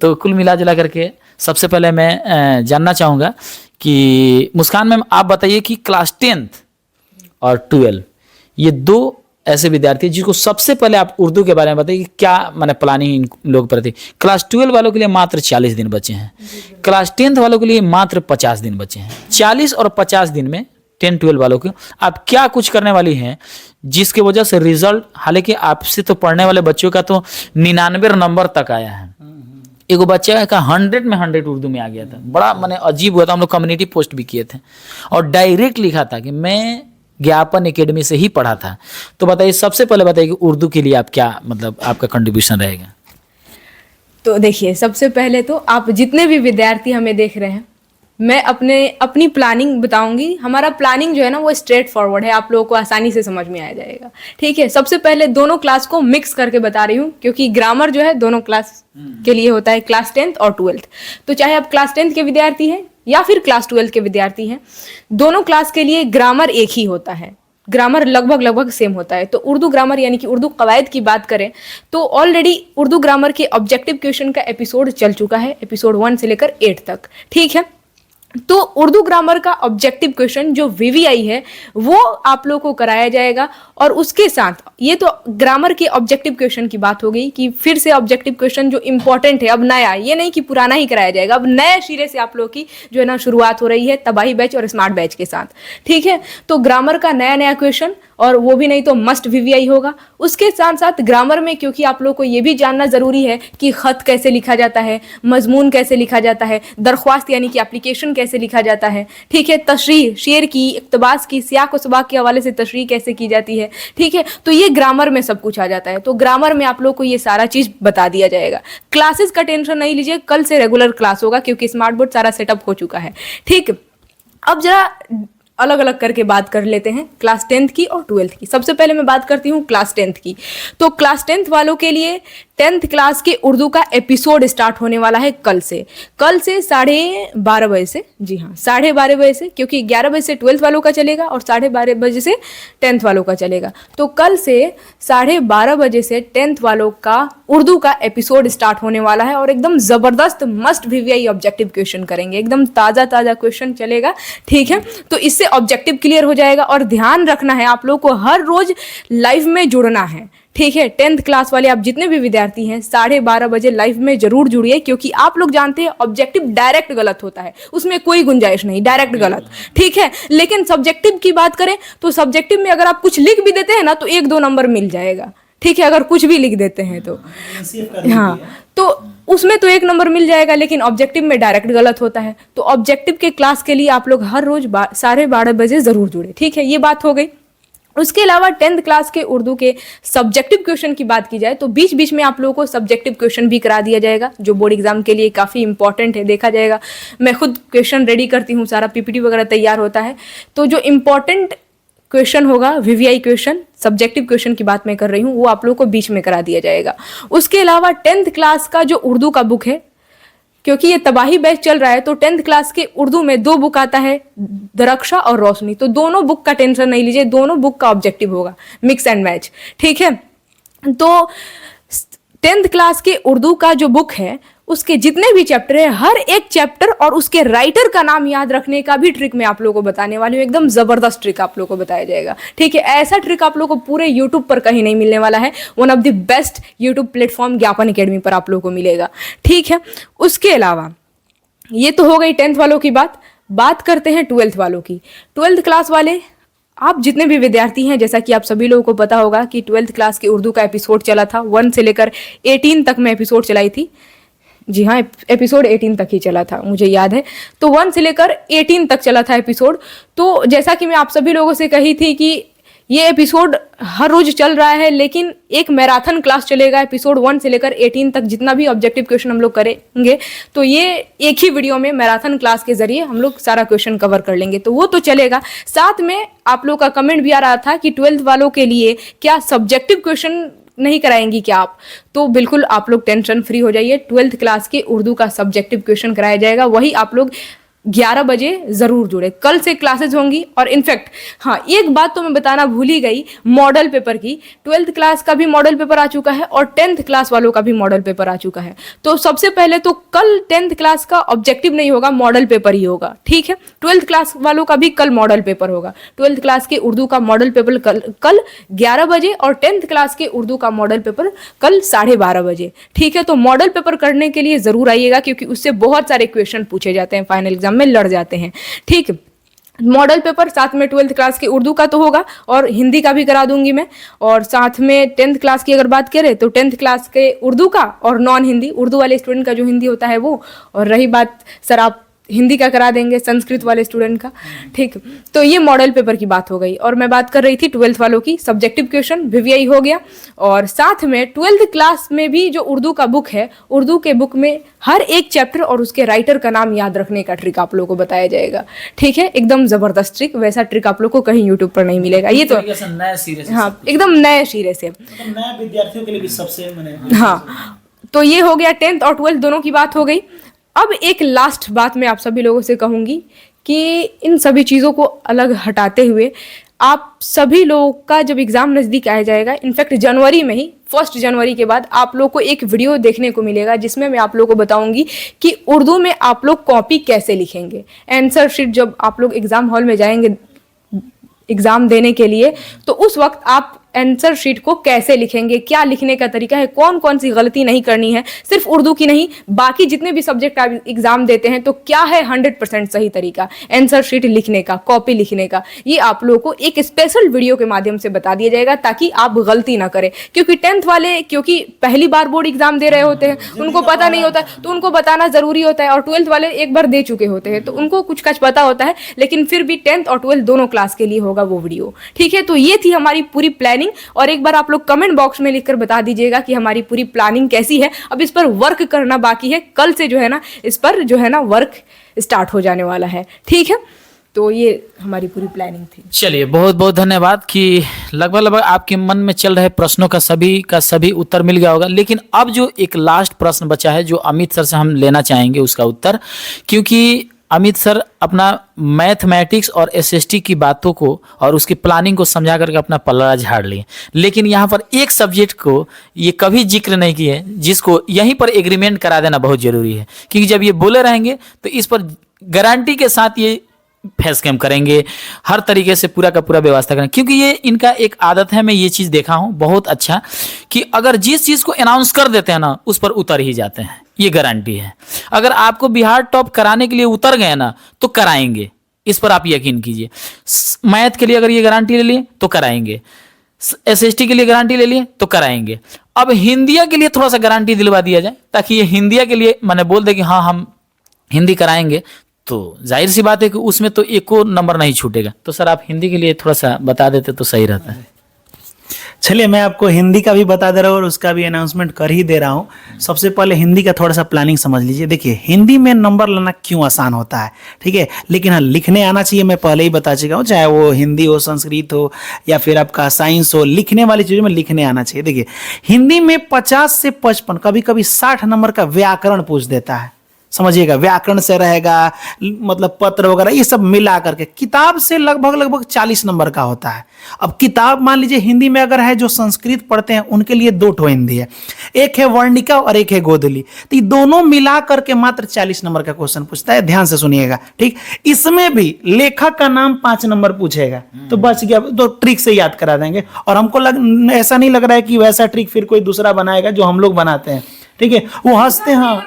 [SPEAKER 2] तो कुल मिला जुला करके सबसे पहले मैं जानना चाहूँगा कि मुस्कान मैम आप बताइए कि क्लास 10th और 12 ये 2 ऐसे विद्यार्थी जिसको सबसे पहले आप उर्दू के बारे में बताइए कि क्या मैंने प्लानिंग इन लोग पर थी। क्लास 12 वालों के लिए मात्र 40 दिन बचे हैं, क्लास 10th वालों के लिए मात्र 50 दिन बचे हैं। 40 और 50 दिन में 10-12 वालों को आप क्या कुछ करने वाली हैं जिसकी वजह से रिजल्ट, हालांकि आपसे तो पढ़ने वाले बच्चों का तो 99 नंबर तक आया है, एगो बच्चा का 100 में 100 उर्दू में आ गया था, बड़ा मैंने अजीब हुआ था। हम लोग कम्युनिटी पोस्ट भी किए थे और डायरेक्ट लिखा था कि मैं ज्ञापन एकेडमी से ही पढ़ा था। तो बताइए सबसे पहले बताइए कि उर्दू के लिए आप क्या मतलब आपका कंट्रीब्यूशन रहेगा।
[SPEAKER 1] तो देखिए सबसे पहले तो आप जितने भी विद्यार्थी हमें देख रहे हैं, मैं अपनी प्लानिंग बताऊंगी। हमारा प्लानिंग जो है ना वो स्ट्रेट फॉरवर्ड है, आप लोगों को आसानी से समझ में आ जाएगा, ठीक है। सबसे पहले दोनों क्लास को मिक्स करके बता रही हूँ, क्योंकि ग्रामर जो है दोनों क्लास के लिए होता है, क्लास 10th और 12th। तो चाहे आप क्लास 10th के विद्यार्थी हैं या फिर क्लास 12th के विद्यार्थी हैं, दोनों क्लास के लिए ग्रामर एक ही होता है, ग्रामर लगभग सेम होता है। तो उर्दू ग्रामर यानी कि उर्दू कवायद की बात करें तो ऑलरेडी उर्दू ग्रामर के ऑब्जेक्टिव क्वेश्चन का एपिसोड चल चुका है, एपिसोड 1 से लेकर 8 तक, ठीक है। तो उर्दू ग्रामर का ऑब्जेक्टिव क्वेश्चन जो वीवीआई है वो आप लोगों को कराया जाएगा। और उसके साथ ये तो ग्रामर के ऑब्जेक्टिव क्वेश्चन की बात हो गई कि फिर से ऑब्जेक्टिव क्वेश्चन जो इंपॉर्टेंट है, अब नया, ये नहीं कि पुराना ही कराया जाएगा, अब नए सिरे से आप लोगों की जो है ना शुरुआत हो रही है तबाही बैच और स्मार्ट बैच के साथ, ठीक है। तो ग्रामर का नया क्वेश्चन और वो भी नहीं तो मस्ट वीवीआई होगा। उसके साथ साथ ग्रामर में, क्योंकि आप लोग को ये भी जानना ज़रूरी है कि ख़त कैसे लिखा जाता है, मजमून कैसे लिखा जाता है, दरख्वास्त यानी कि एप्लीकेशन कैसे लिखा जाता है, ठीक है, तशरीह, शेर की, इक़्तिबास की, सियाक व सबाक के हवाले से तशरीह कैसे की जाती है, ठीक है। तो ये ग्रामर में सब कुछ आ जाता है। तो ग्रामर में आप लोग को ये सारा चीज़ बता दिया जाएगा। क्लासेस का टेंशन नहीं लीजिए, कल से रेगुलर क्लास होगा क्योंकि स्मार्ट बोर्ड सारा सेटअप हो चुका है, ठीक। अब जरा अलग अलग करके बात कर लेते हैं क्लास 10th की और 12th की। सबसे पहले मैं बात करती हूँ क्लास 10th की। तो क्लास 10th वालों के लिए 10th क्लास के उर्दू का एपिसोड स्टार्ट होने वाला है कल से 12:30 बजे से। जी हाँ, 12:30 बजे से, क्योंकि 11 बजे से 12th वालों का चलेगा और 12:30 बजे से 10th वालों का चलेगा। तो कल से 12:30 बजे से 10th वालों का उर्दू का एपिसोड स्टार्ट होने वाला है और एकदम ज़बरदस्त मस्ट वीवीआई ऑब्जेक्टिव क्वेश्चन करेंगे। एकदम ताज़ा ताज़ा क्वेश्चन चलेगा, ठीक है। तो इससे ऑब्जेक्टिव क्लियर हो जाएगा। और ध्यान रखना है, आप लोग को हर रोज लाइव में जुड़ना है, ठीक है। 10th क्लास वाले आप जितने भी विद्यार्थी हैं 12:30 बजे लाइव में जरूर जुड़िए, क्योंकि आप लोग जानते हैं ऑब्जेक्टिव डायरेक्ट गलत होता है, उसमें कोई गुंजाइश नहीं, डायरेक्ट गलत, ठीक है। लेकिन सब्जेक्टिव की बात करें तो सब्जेक्टिव में अगर आप कुछ लिख भी देते हैं ना तो 1-2 नंबर मिल जाएगा, ठीक है, अगर कुछ भी लिख देते हैं तो। हाँ, तो उसमें तो 1 नंबर मिल जाएगा, लेकिन ऑब्जेक्टिव में डायरेक्ट गलत होता है। तो ऑब्जेक्टिव के क्लास के लिए आप लोग हर रोज 12:30 बजे जरूर जुड़े, ठीक है। ये बात हो गई। उसके अलावा 10th क्लास के उर्दू के सब्जेक्टिव क्वेश्चन की बात की जाए तो बीच बीच में आप लोगों को सब्जेक्टिव क्वेश्चन भी करा दिया जाएगा, जो बोर्ड एग्जाम के लिए काफ़ी इंपॉर्टेंट है, देखा जाएगा। मैं खुद क्वेश्चन रेडी करती हूँ, सारा पीपीटी वगैरह तैयार होता है। तो जो इंपॉर्टेंट क्वेश्चन होगा, वीवीआई क्वेश्चन, सब्जेक्टिव क्वेश्चन की बात मैं कर रही हूँ, वो आप लोगों को बीच में करा दिया जाएगा। उसके अलावा 10th क्लास का जो उर्दू का बुक है, क्योंकि ये तबाही बैच चल रहा है, तो 10th क्लास के उर्दू में 2 बुक आता है, दरख्शा और रोशनी। तो दोनों बुक का टेंशन नहीं लीजिए, दोनों बुक का ऑब्जेक्टिव होगा, मिक्स एंड मैच, ठीक है। तो 10th क्लास के उर्दू का जो बुक है उसके जितने भी चैप्टर है, हर एक चैप्टर और उसके राइटर का नाम याद रखने का भी ट्रिक मैं आप लोगों को बताने वाली हूँ। एकदम जबरदस्त ट्रिक आप लोगों को बताया जाएगा, ठीक है। ऐसा ट्रिक आप लोगों को पूरे यूट्यूब पर कहीं नहीं मिलने वाला है। One of the best YouTube platform ज्ञापन एकेडमी पर आप लोगों को मिलेगा, ठीक है। उसके अलावा ये तो हो गई 10th वालों की बात करते हैं 12th वालों की। 12th क्लास वाले आप जितने भी विद्यार्थी हैं, जैसा कि आप सभी लोगों को पता होगा कि 12th क्लास के उर्दू का एपिसोड चला था, 1 से लेकर 18 तक मैं एपिसोड चलाई थी। जी हाँ, एपिसोड 18 तक ही चला था, मुझे याद है। तो 1 से लेकर 18 तक चला था एपिसोड। तो जैसा कि मैं आप सभी लोगों से कही थी कि ये एपिसोड हर रोज चल रहा है, लेकिन एक मैराथन क्लास चलेगा एपिसोड 1 से लेकर 18 तक। जितना भी ऑब्जेक्टिव क्वेश्चन हम लोग करेंगे तो ये एक ही वीडियो में मैराथन क्लास के जरिए हम लोग सारा क्वेश्चन कवर कर लेंगे, तो वो तो चलेगा। साथ में आप लोग का कमेंट भी आ रहा था कि 12th वालों के लिए क्या सब्जेक्टिव क्वेश्चन नहीं कराएंगी क्या आप? तो बिल्कुल आप लोग टेंशन फ्री हो जाइए, 12th क्लास के उर्दू का सब्जेक्टिव क्वेश्चन कराया जाएगा, वही आप लोग 11 बजे जरूर जुड़े। कल से क्लासेस होंगी। और इनफैक्ट हाँ, एक बात तो मैं बताना भूल ही गई, मॉडल पेपर की। 12th क्लास का भी मॉडल पेपर आ चुका है और 10th क्लास वालों का भी मॉडल पेपर आ चुका है। तो सबसे पहले तो कल 10th क्लास का ऑब्जेक्टिव नहीं होगा, मॉडल पेपर ही होगा, ठीक है। 12th क्लास वालों का भी कल मॉडल पेपर होगा। 12th क्लास के उर्दू का मॉडल पेपर कल 11 बजे और 10th क्लास के उर्दू का मॉडल पेपर कल 12:30 बजे, ठीक है। तो मॉडल पेपर करने के लिए जरूर आइएगा, क्योंकि उससे बहुत सारे क्वेश्चन पूछे जाते हैं, फाइनल एग्जाम में लड़ जाते हैं, ठीक। मॉडल पेपर साथ में 12th क्लास के उर्दू का तो होगा और हिंदी का भी करा दूंगी मैं। और साथ में 10th क्लास की अगर बात करें तो 10th क्लास के उर्दू का और नॉन हिंदी, उर्दू वाले स्टूडेंट का जो हिंदी होता है वो। और रही बात सर आप हिंदी का करा देंगे संस्कृत वाले स्टूडेंट का, ठीक। तो ये मॉडल पेपर की बात हो गई। और मैं बात कर रही थी 12th वालों की, सब्जेक्टिव क्वेश्चन वीवीआई हो गया। और साथ में 12th क्लास में भी जो उर्दू का बुक है, उर्दू के बुक में हर एक चैप्टर और उसके राइटर का नाम याद रखने का ट्रिक आप लोगों को बताया जाएगा, ठीक है। एकदम जबरदस्त ट्रिक, वैसा ट्रिक आप लोग को कहीं यूट्यूब पर नहीं मिलेगा। ये तो
[SPEAKER 2] नया सिरे से,
[SPEAKER 1] हाँ, एकदम नए सिरे से,
[SPEAKER 3] नए विद्यार्थियों के लिए भी सबसे मैंने
[SPEAKER 1] हाँ। तो ये हो गया 10th और 12th दोनों की बात हो गई। अब एक लास्ट बात मैं आप सभी लोगों से कहूँगी कि इन सभी चीज़ों को अलग हटाते हुए आप सभी लोगों का जब एग्ज़ाम नज़दीक आ जाएगा, इनफैक्ट जनवरी में ही 1 जनवरी के बाद आप लोग को एक वीडियो देखने को मिलेगा, जिसमें मैं आप लोगों को बताऊंगी कि उर्दू में आप लोग कॉपी कैसे लिखेंगे। आंसर शीट जब आप लोग एग्ज़ाम हॉल में जाएंगे एग्ज़ाम देने के लिए, तो उस वक्त आप आंसर शीट को कैसे लिखेंगे, क्या लिखने का तरीका है, कौन कौन सी गलती नहीं करनी है, सिर्फ उर्दू की नहीं बाकी जितने भी सब्जेक्ट आप एग्जाम देते हैं, तो क्या है 100% सही तरीका आंसर शीट लिखने का, कॉपी लिखने का, ये आप लोगों को एक स्पेशल वीडियो के माध्यम से बता दिया जाएगा ताकि आप गलती ना करें। क्योंकि 10th वाले क्योंकि पहली बार बोर्ड एग्जाम दे रहे होते हैं, उनको पता नहीं होता, तो उनको बताना जरूरी होता है, और 12th वाले एक बार दे चुके होते हैं तो उनको कुछ कच पता होता है, लेकिन फिर भी 10th और 12th दोनों क्लास के लिए होगा वो वीडियो। ठीक है, तो ये थी हमारी पूरी प्लानिंग, और एक बार आप लोग कमेंट बॉक्स में लिखकर बता दीजिएगा कि हमारी पूरी प्लानिंग कैसी है। अब इस पर वर्क करना बाकी है, कल से जो है ना इस पर जो है ना वर्क स्टार्ट हो जाने वाला है। ठीक है, तो ये हमारी पूरी प्लानिंग थी।
[SPEAKER 2] चलिए, बहुत बहुत धन्यवाद कि लगभग आपके मन में चल रहे प्रश्नों का सभी उत्तर मिल गया होगा। लेकिन अब जो एक लास्ट प्रश्न बचा है जो अमित सर से हम लेना चाहेंगे उसका उत्तर, क्योंकि अमित सर अपना मैथमेटिक्स और एसएसटी की बातों को और उसकी प्लानिंग को समझा करके अपना पल्ला झाड़ लिए, लेकिन यहाँ पर एक सब्जेक्ट को ये कभी जिक्र नहीं किए जिसको यहीं पर एग्रीमेंट करा देना बहुत जरूरी है। क्योंकि जब ये बोले रहेंगे तो इस पर गारंटी के साथ ये फेस कैम करेंगे, हर तरीके से पूरा का पूरा व्यवस्था करेंगे। क्योंकि ये इनका एक आदत है, मैं ये चीज़ देखा हूँ बहुत अच्छा, कि अगर जिस चीज़ को अनाउंस कर देते हैं ना उस पर उतर ही जाते हैं, ये गारंटी है। अगर आपको बिहार टॉप कराने के लिए उतर गए ना तो कराएंगे, इस पर आप यकीन कीजिए। मैथ के लिए अगर ये गारंटी ले लिए तो कराएंगे, एसएसटी के लिए गारंटी ले लिए तो कराएंगे। अब हिंदिया के लिए थोड़ा सा गारंटी दिलवा दिया जाए ताकि ये हिंदिया के लिए मैंने बोल दे कि हाँ हम हिंदी कराएंगे, तो जाहिर सी बात है कि उसमें तो एको नंबर नहीं छूटेगा। तो सर आप हिंदी के लिए थोड़ा सा बता देते तो सही रहता है।
[SPEAKER 3] चलिए, मैं आपको हिंदी का भी बता दे रहा हूँ और उसका भी अनाउंसमेंट कर ही दे रहा हूँ। सबसे पहले हिंदी का थोड़ा सा प्लानिंग समझ लीजिए। देखिए, हिंदी में नंबर लाना क्यों आसान होता है, ठीक है, लेकिन हाँ लिखने आना चाहिए। मैं पहले ही बता चुका हूँ, चाहे वो हिंदी हो, संस्कृत हो या फिर आपका साइंस हो, लिखने वाली चीज़ों में लिखने आना चाहिए। देखिए, हिंदी में 50 से 55 कभी कभी 60 नंबर का व्याकरण पूछ देता है, समझिएगा। व्याकरण से रहेगा, मतलब पत्र वगैरह ये सब मिला करके किताब से लगभग 40 नंबर का होता है। अब किताब मान लीजिए हिंदी में अगर है, जो संस्कृत पढ़ते हैं उनके लिए 2 ठो हिंदी है, एक है वर्णिका और एक है गोधली, तो ये दोनों मिला करके मात्र 40 नंबर का क्वेश्चन पूछता है। ध्यान से सुनिएगा, ठीक। इसमें भी लेखक का नाम 5 नंबर पूछेगा, तो बच गया, तो ट्रिक से याद करा देंगे। और हमको ऐसा नहीं लग रहा है कि वैसा ट्रिक फिर कोई दूसरा बनाएगा जो हम लोग बनाते हैं, ठीक है। वो हंसते हैं,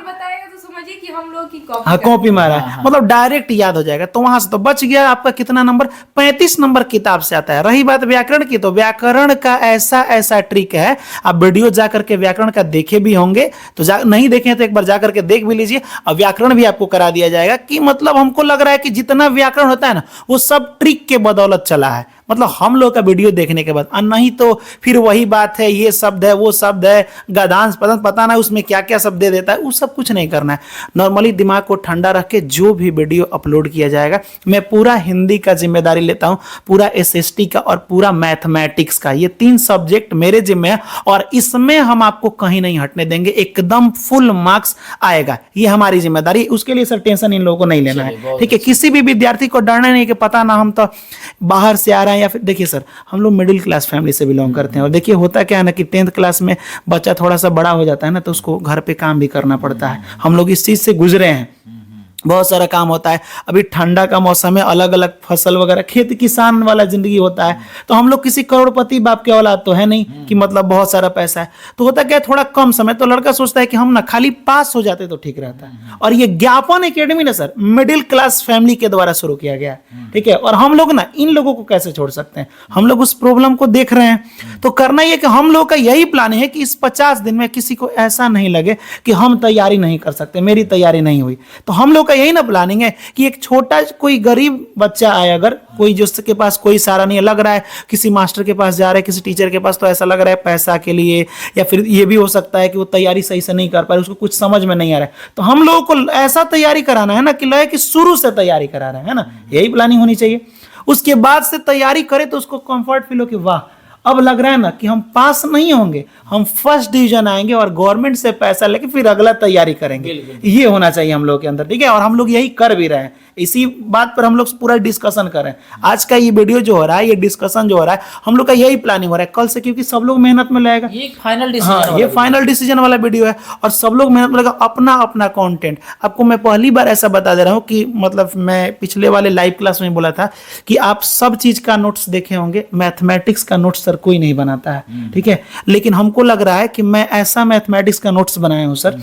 [SPEAKER 1] हम लोग की
[SPEAKER 3] हाँ कॉपी मारा है, मतलब डायरेक्ट याद हो जाएगा। तो वहां से तो बच गया आपका कितना नंबर, 35 नंबर किताब से आता है। रही बात व्याकरण की, तो व्याकरण का ऐसा ट्रिक है, आप वीडियो जाकर के व्याकरण का देखे भी होंगे, तो नहीं देखे तो एक बार जाकर के देख भी लीजिए। अब व्याकरण भी आपको करा दिया जाएगा कि मतलब हमको लग रहा है कि जितना व्याकरण होता है ना वो सब ट्रिक के बदौलत चला है, मतलब हम लोग का वीडियो देखने के बाद। नहीं तो फिर वही बात है, ये शब्द है वो शब्द है, गदांश पता ना उसमें क्या क्या शब्द दे देता है, वो सब कुछ नहीं करना है। नॉर्मली दिमाग को ठंडा रख के जो भी वीडियो अपलोड किया जाएगा, मैं पूरा हिंदी का जिम्मेदारी लेता हूं, पूरा एसएसटी का और पूरा मैथमेटिक्स का, ये 3 सब्जेक्ट मेरे जिम्मे है और इसमें हम आपको कहीं नहीं हटने देंगे, एकदम फुल मार्क्स आएगा, ये हमारी जिम्मेदारी। उसके लिए सर टेंशन इन लोगों को नहीं लेना है, ठीक है। किसी भी विद्यार्थी को डरना नहीं कि पता ना हम तो बाहर से आ रहे हैं, या फिर देखिए सर हम लोग मिडिल क्लास फैमिली से बिलोंग करते हैं, और देखिए होता क्या है ना कि 10th क्लास में बच्चा थोड़ा सा बड़ा हो जाता है ना, तो उसको घर पे काम भी करना पड़ता है। हम लोग इस चीज से गुजरे हैं, बहुत सारा काम होता है। अभी ठंडा का मौसम है, अलग अलग फसल वगैरह, खेती किसान वाला जिंदगी होता है। तो हम लोग किसी करोड़पति बाप के औलाद तो है नहीं कि मतलब बहुत सारा पैसा है, तो होता क्या है थोड़ा कम समय, तो लड़का सोचता है कि हम ना खाली पास हो जाते तो ठीक रहता है। और ये ज्ञापन एकेडमी ना सर मिडिल क्लास फैमिली के द्वारा शुरू किया गया, ठीक है। और हम लोग ना इन लोगों को कैसे छोड़ सकते हैं, हम लोग उस प्रॉब्लम को देख रहे हैं। तो करना ये कि हम लोग का यही प्लान है कि इस 50 दिन में किसी को ऐसा नहीं लगे कि हम तैयारी नहीं कर सकते, मेरी तैयारी नहीं हुई। तो हम लोग का यही ना प्लानिंग है कि एक छोटा कोई गरीब बच्चा आए, अगर कोई जिसके पास कोई सहारा नहीं है, लग रहा है किसी मास्टर के पास जा रहा है, किसी टीचर के पास, तो ऐसा लग रहा है पैसा के लिए, या फिर ये भी हो सकता है कि वो तैयारी सही से नहीं कर पा रहे, उसको कुछ समझ में नहीं आ रहा है, तो हम लोगों को ऐसा तैयारी कराना है ना कि लगे कि शुरू से तैयारी करा रहे हैं ना, यही प्लानिंग होनी चाहिए। उसके बाद से तैयारी करे तो उसको कंफर्ट फील हो कि वाह अब लग रहा है ना कि हम पास नहीं होंगे, हम फर्स्ट डिवीजन आएंगे और गवर्नमेंट से पैसा लेके फिर अगला तैयारी करेंगे। ये होना चाहिए हम लोग के अंदर, ठीक है। और हम लोग यही कर भी रहे हैं, इसी बात पर हम लोग पूरा डिस्कशन कर रहे हैं। आज का ये वीडियो जो हो रहा है, ये डिस्कशन जो हो रहा है, हम लोग का यही प्लानिंग हो रहा है कल से, क्योंकि सब लोग मेहनत में लगेगा।
[SPEAKER 2] ये एक फाइनल डिसीजन
[SPEAKER 3] हाँ, ये फाइनल डिसीजन वाला वीडियो है और सब लोग मेहनत में लगा अपना अपना कंटेंट। आपको मैं पहली बार ऐसा बता दे रहा हूँ कि मतलब मैं पिछले वाले लाइव क्लास में बोला था कि आप सब चीज का नोट्स देखे होंगे, मैथमेटिक्स का नोट्स सर कोई नहीं बनाता है, ठीक है। लेकिन हमको लग रहा है कि मैं ऐसा मैथमेटिक्स का नोट्स बनाया हूं सर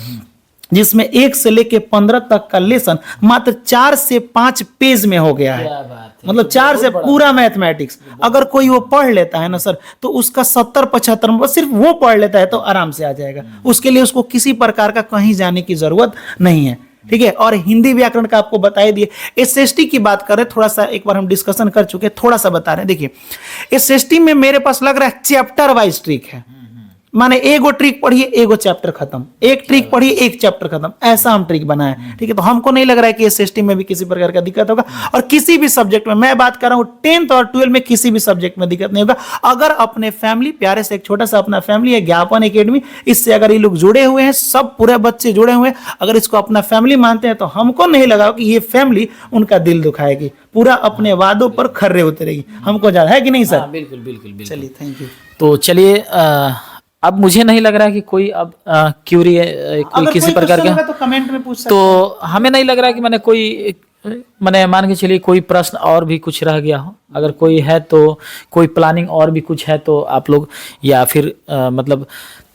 [SPEAKER 3] जिसमें 1 से लेके 15 तक का लेसन मात्र 4 से 5 पेज में हो गया है। मतलब 4 से पूरा मैथमेटिक्स अगर कोई वो पढ़ लेता है ना सर, तो उसका 70-75 सिर्फ वो पढ़ लेता है तो आराम से आ जाएगा। उसके लिए उसको किसी प्रकार का कहीं जाने की जरूरत नहीं है, ठीक है। और हिंदी व्याकरण का आपको बता ही दिए। एसएसटी की बात करें, थोड़ा सा एक बार हम डिस्कशन कर चुके, थोड़ा सा बता रहे हैं। देखिए एसएसटी में मेरे पास लग रहा है चैप्टर वाइज ट्रिक है, माने एगो ट्रिक पढ़िए एगो चैप्टर खत्म, एक ट्रिक पढ़िए एक चैप्टर खत्म, ऐसा हम ट्रिक बनाए, ठीक है। तो हमको नहीं लग रहा है कि एसएसटी में भी किसी प्रकार का दिक्कत होगा, और किसी भी सब्जेक्ट में मैं बात कर रहा हूँ 10th और 12th में किसी भी सब्जेक्ट में दिक्कत नहीं होगा। अगर अपने फैमिली, प्यारे से एक छोटा सा अपना फैमिली है ज्ञापन एकेडमी, इससे अगर ये लोग जुड़े हुए हैं, सब पूरे बच्चे जुड़े हुए हैं, अगर इसको अपना फैमिली मानते हैं तो हमको नहीं लगा कि ये फैमिली उनका दिल दुखाएगी, पूरा अपने वादों पर खर्रे उतरेगी। हमको ज्यादा है कि नहीं सर?
[SPEAKER 2] बिल्कुल बिल्कुल बिल्कुल।
[SPEAKER 3] चलिए, थैंक यू।
[SPEAKER 2] तो चलिए अब मुझे नहीं लग रहा है कि कोई अब क्यूरी कोई किसी प्रकार का
[SPEAKER 3] तो कमेंट में पूछ सकते
[SPEAKER 2] तो हमें नहीं लग रहा है कि मैंने कोई मैंने मान के चलिए कोई प्रश्न और भी कुछ रह गया हो, अगर कोई है तो कोई प्लानिंग और भी कुछ है तो आप लोग, या फिर मतलब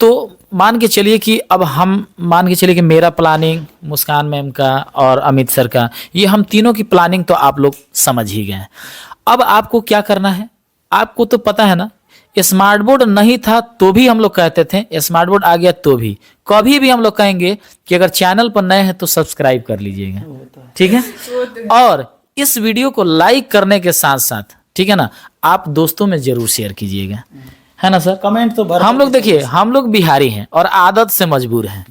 [SPEAKER 2] तो मान के चलिए कि अब हम मान के चलिए कि मेरा प्लानिंग, मुस्कान मैम का और अमित सर का, ये हम तीनों की प्लानिंग तो आप लोग समझ ही गए। अब आपको क्या करना है, आपको तो पता है ना, स्मार्ट बोर्ड नहीं था तो भी हम लोग कहते थे, स्मार्ट बोर्ड आ गया तो भी, कभी भी हम लोग कहेंगे कि अगर चैनल पर नए हैं तो सब्सक्राइब कर लीजिएगा, ठीक है। और इस वीडियो को लाइक करने के साथ साथ, ठीक है ना, आप दोस्तों में जरूर शेयर कीजिएगा, है ना सर?
[SPEAKER 3] कमेंट तो भर।
[SPEAKER 2] हम लोग देखिए, हम लोग बिहारी हैं और आदत से मजबूर हैं,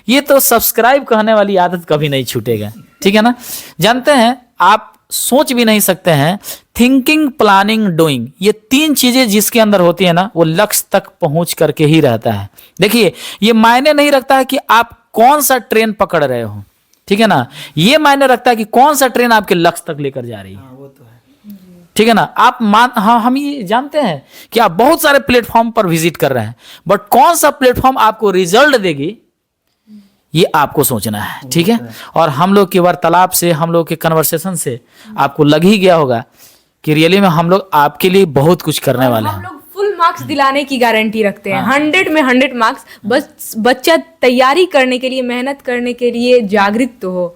[SPEAKER 2] ये तो सब्सक्राइब कहने वाली आदत कभी नहीं छूटेगा, ठीक है ना। जानते हैं, आप सोच भी नहीं सकते हैं, थिंकिंग, प्लानिंग, डूइंग, ये 3 चीजें जिसके अंदर होती है ना, वो लक्ष्य तक पहुंच करके ही रहता है। देखिए, ये मायने नहीं रखता है कि आप कौन सा ट्रेन पकड़ रहे हो, ठीक है ना, ये मायने रखता है कि कौन सा ट्रेन आपके लक्ष्य तक लेकर जा रही है,
[SPEAKER 3] वो तो है,
[SPEAKER 2] ठीक है ना। आप हाँ, हम ये जानते हैं कि आप बहुत सारे प्लेटफॉर्म पर विजिट कर रहे हैं, बट कौन सा प्लेटफॉर्म आपको रिजल्ट देगी, ये आपको सोचना है, ठीक है। और हम लोग के वार्तालाप से, हम लोग के कन्वर्सेशन से आपको लग ही गया होगा कि रियली में हम लोग आपके लिए बहुत कुछ करने वाले
[SPEAKER 1] हम
[SPEAKER 2] हैं।
[SPEAKER 1] लोग फुल मार्क्स दिलाने की गारंटी रखते हैं, 100 में 100 मार्क्स। बस बच्चा तैयारी करने के लिए, मेहनत करने के लिए जागृत तो हो,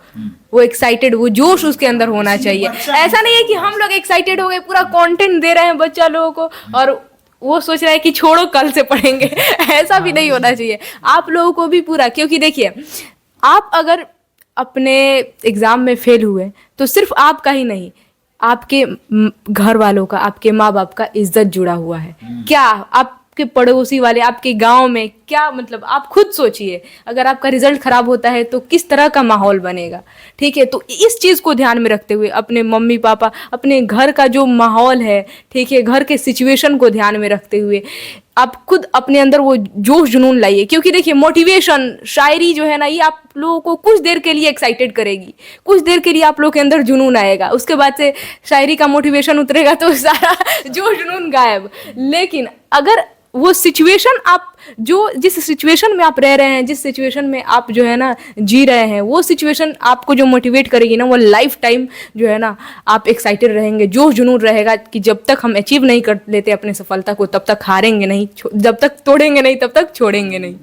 [SPEAKER 1] वो एक्साइटेड, वो जोश उसके अंदर होना चाहिए। ऐसा नहीं है कि हम लोग एक्साइटेड हो गए, पूरा कंटेंट दे रहे हैं बच्चा लोगों को और वो सोच रहा है कि छोड़ो कल से पढ़ेंगे, ऐसा भी नहीं होना चाहिए। आप लोगों को भी पूरा, क्योंकि देखिए, आप अगर अपने एग्जाम में फेल हुए तो सिर्फ आपका ही नहीं, आपके घर वालों का, आपके माँ बाप का इज्जत जुड़ा हुआ है। क्या आपके पड़ोसी वाले, आपके गांव में क्या, मतलब आप खुद सोचिए, अगर आपका रिजल्ट खराब होता है तो किस तरह का माहौल बनेगा, ठीक है। तो इस चीज को ध्यान में रखते हुए, अपने मम्मी पापा, अपने घर का जो माहौल है, ठीक है, घर के सिचुएशन को ध्यान में रखते हुए आप खुद अपने अंदर वो जोश जुनून लाइए। क्योंकि देखिए, मोटिवेशन, शायरी जो है ना, ये आप लोगों को कुछ देर के लिए एक्साइटेड करेगी, कुछ देर के लिए आप लोगों के अंदर जुनून आएगा, उसके बाद से शायरी का मोटिवेशन उतरेगा तो सारा जोश जुनून गायब। लेकिन अगर वो सिचुएशन, आप जो जिस सिचुएशन में आप रह रहे हैं, जिस सिचुएशन में आप जो है ना जी रहे हैं, वो सिचुएशन आपको जो मोटिवेट करेगी ना, वो लाइफ टाइम जो है ना आप एक्साइटेड रहेंगे, जोश जुनून रहेगा कि जब तक हम अचीव नहीं कर लेते अपने सफलता को, तब तक हारेंगे नहीं, जब तक तोड़ेंगे नहीं तब तक छोड़ेंगे नहीं,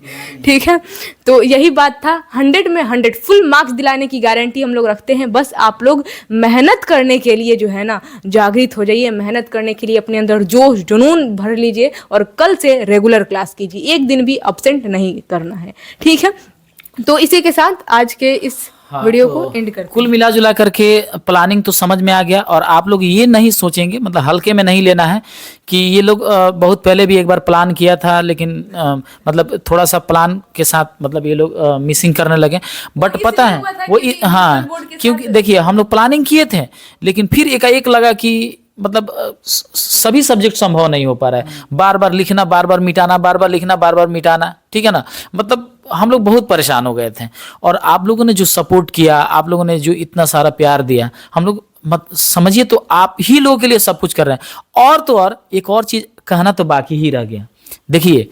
[SPEAKER 1] ठीक है। तो यही बात था, 100 में 100 फुल मार्क्स दिलाने की गारंटी हम लोग रखते हैं। बस आप लोग मेहनत करने के लिए जो है ना जागृत हो जाइए, मेहनत करने के लिए अपने अंदर जोश जुनून भर लीजिए और कल से रेगुलर क्लास कीजिए, एक दिन भी अब्सेंट नहीं करना है, ठीक है। तो इसी के साथ आज के इस वीडियो को एंड करते हैं।
[SPEAKER 2] कुल मिला जुला करके प्लानिंग तो समझ में आ गया, और आप लोग ये नहीं सोचेंगे, मतलब हल्के में नहीं लेना है कि ये लोग बहुत पहले भी एक बार प्लान किया था, लेकिन मतलब थोड़ा सा प्लान के साथ मतलब ये लोग मिसिंग करने लगे। बट पता है वो, हाँ, क्योंकि देखिए हम लोग प्लानिंग किए थे, लेकिन फिर एकाएक लगा कि मतलब सभी सब्जेक्ट संभव नहीं हो पा रहा है, बार बार लिखना, बार बार मिटाना, बार बार लिखना, बार बार मिटाना, ठीक है ना। मतलब हम लोग बहुत परेशान हो गए थे। और आप लोगों ने जो सपोर्ट किया, आप लोगों ने जो इतना सारा प्यार दिया, हम लोग मत समझिए तो आप ही लोगों के लिए सब कुछ कर रहे हैं। और तो और एक और चीज कहना तो बाकी ही रह गया। देखिए,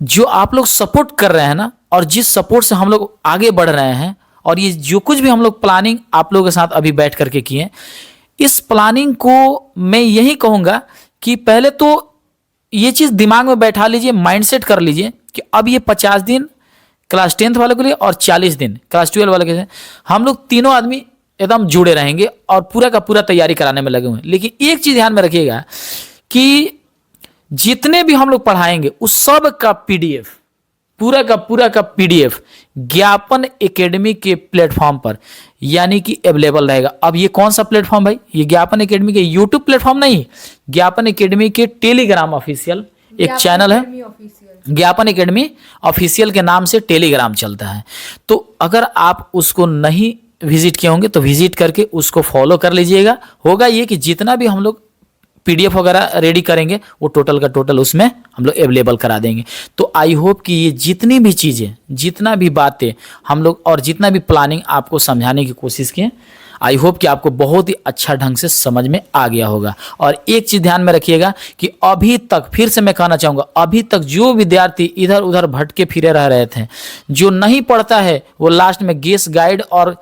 [SPEAKER 2] जो आप लोग सपोर्ट कर रहे हैं ना, और जिस सपोर्ट से हम लोग आगे बढ़ रहे हैं, और ये जो कुछ भी हम लोग प्लानिंग आप लोगों के साथ अभी बैठ करके किए, इस प्लानिंग को मैं यही कहूँगा कि पहले तो ये चीज़ दिमाग में बैठा लीजिए, माइंडसेट कर लीजिए कि अब ये 50 दिन क्लास 10th वाले के लिए और 40 दिन क्लास 12 वाले के लिए हम लोग तीनों आदमी एकदम जुड़े रहेंगे और पूरा का पूरा तैयारी कराने में लगे हुए हैं। लेकिन एक चीज़ ध्यान में रखिएगा कि जितने भी हम लोग पढ़ाएंगे उस सब का PDF, पूरा का PDF ज्ञापन एकेडमी के प्लेटफॉर्म पर यानी कि अवेलेबल रहेगा। अब ये कौन सा प्लेटफॉर्म भाई? ये ज्ञापन एकेडमी के यूट्यूब प्लेटफॉर्म नहीं, ज्ञापन एकेडमी के टेलीग्राम ऑफिशियल एक चैनल है, ज्ञापन एकेडमी ऑफिशियल के नाम से टेलीग्राम चलता है। तो अगर आप उसको नहीं विजिट किए होंगे तो विजिट करके उसको फॉलो कर लीजिएगा। होगा ये कि जितना भी हम लोग PDF वगैरह रेडी करेंगे वो टोटल का टोटल उसमें हम लोग अवेलेबल करा देंगे। तो आई होप कि ये जितनी भी चीज़ें, जितना भी बातें हम लोग और जितना भी प्लानिंग आपको समझाने की कोशिश किए, आई होप कि आपको बहुत ही अच्छा ढंग से समझ में आ गया होगा। और एक चीज़ ध्यान में रखिएगा कि अभी तक, फिर से मैं कहना चाहूँगा, अभी तक जो विद्यार्थी इधर उधर भटके फिरे रह रहे थे, जो नहीं पढ़ता है वो लास्ट में गेस गाइड और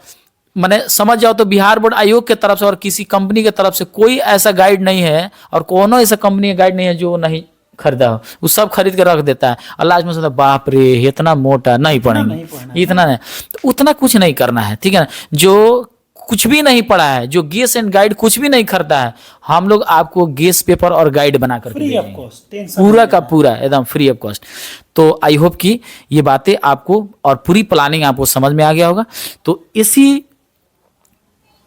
[SPEAKER 2] मैंने समझ जाओ तो बिहार बोर्ड आयोग के तरफ से और किसी कंपनी के तरफ से कोई ऐसा गाइड नहीं है, और कोनो ऐसा कंपनी का गाइड नहीं है जो नहीं खरीदा हो। वो सब खरीद के रख देता है और लास्ट में सोचता बाप रे इतना मोटा, नहीं पढ़ेंगे, इतना नहीं। तो उतना कुछ नहीं करना है, ठीक है ना। जो कुछ भी नहीं पढ़ा है, जो गेस एंड गाइड कुछ भी नहीं खरीदा है, हम लोग आपको गेस पेपर और गाइड बना कर
[SPEAKER 3] फ्री ऑफ कॉस्ट,
[SPEAKER 2] पूरा का पूरा एकदम फ्री ऑफ कॉस्ट। तो आई होप कि ये बातें आपको और पूरी प्लानिंग आपको समझ में आ गया होगा। तो इसी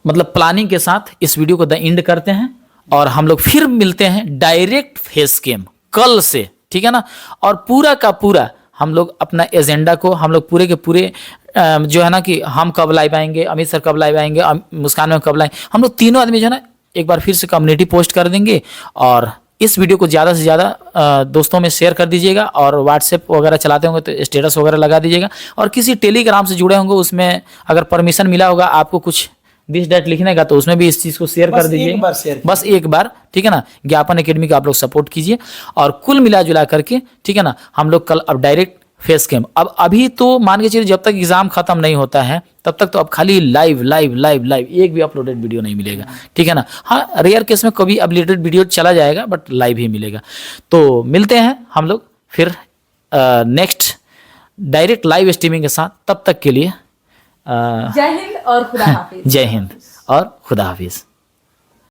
[SPEAKER 2] मतलब प्लानिंग के साथ इस वीडियो को द एंड करते हैं और हम लोग फिर मिलते हैं डायरेक्ट फेस कैम कल से, ठीक है ना। और पूरा का पूरा हम लोग अपना एजेंडा को हम लोग पूरे के पूरे जो है ना कि हम कब लाइव आएंगे, अमित सर कब लाइव आएंगे, मुस्कान में कब लाएंगे, हम लोग तीनों आदमी जो है ना एक बार फिर से कम्युनिटी पोस्ट कर देंगे। और इस वीडियो को ज़्यादा से ज़्यादा दोस्तों में शेयर कर दीजिएगा। और व्हाट्सएप वगैरह चलाते होंगे तो स्टेटस वगैरह लगा दीजिएगा। और किसी टेलीग्राम से जुड़े होंगे उसमें अगर परमिशन मिला होगा आपको कुछ दिस डेट लिखने का, तो उसमें भी इस चीज को शेयर कर दीजिए, बस एक बार, ठीक है ना। ज्ञापन एकेडमी का आप लोग सपोर्ट कीजिए। और कुल मिला जुला करके, ठीक है ना, हम लोग कल अब डायरेक्ट फेस कैम, अब अभी तो मान के चलिए जब तक एग्जाम खत्म नहीं होता है तब तक तो अब खाली लाइव लाइव लाइव लाइव, एक भी अपलोडेड वीडियो नहीं मिलेगा, ठीक है ना। हाँ, रेयर केस में कभी अपलोडेड वीडियो चला जाएगा बट लाइव ही मिलेगा। तो मिलते हैं हम लोग फिर नेक्स्ट डायरेक्ट लाइव स्ट्रीमिंग के साथ। तब तक के लिए
[SPEAKER 1] जय हिंद और खुदा हाफिज।
[SPEAKER 2] जय हिंद और खुदा हाफिज।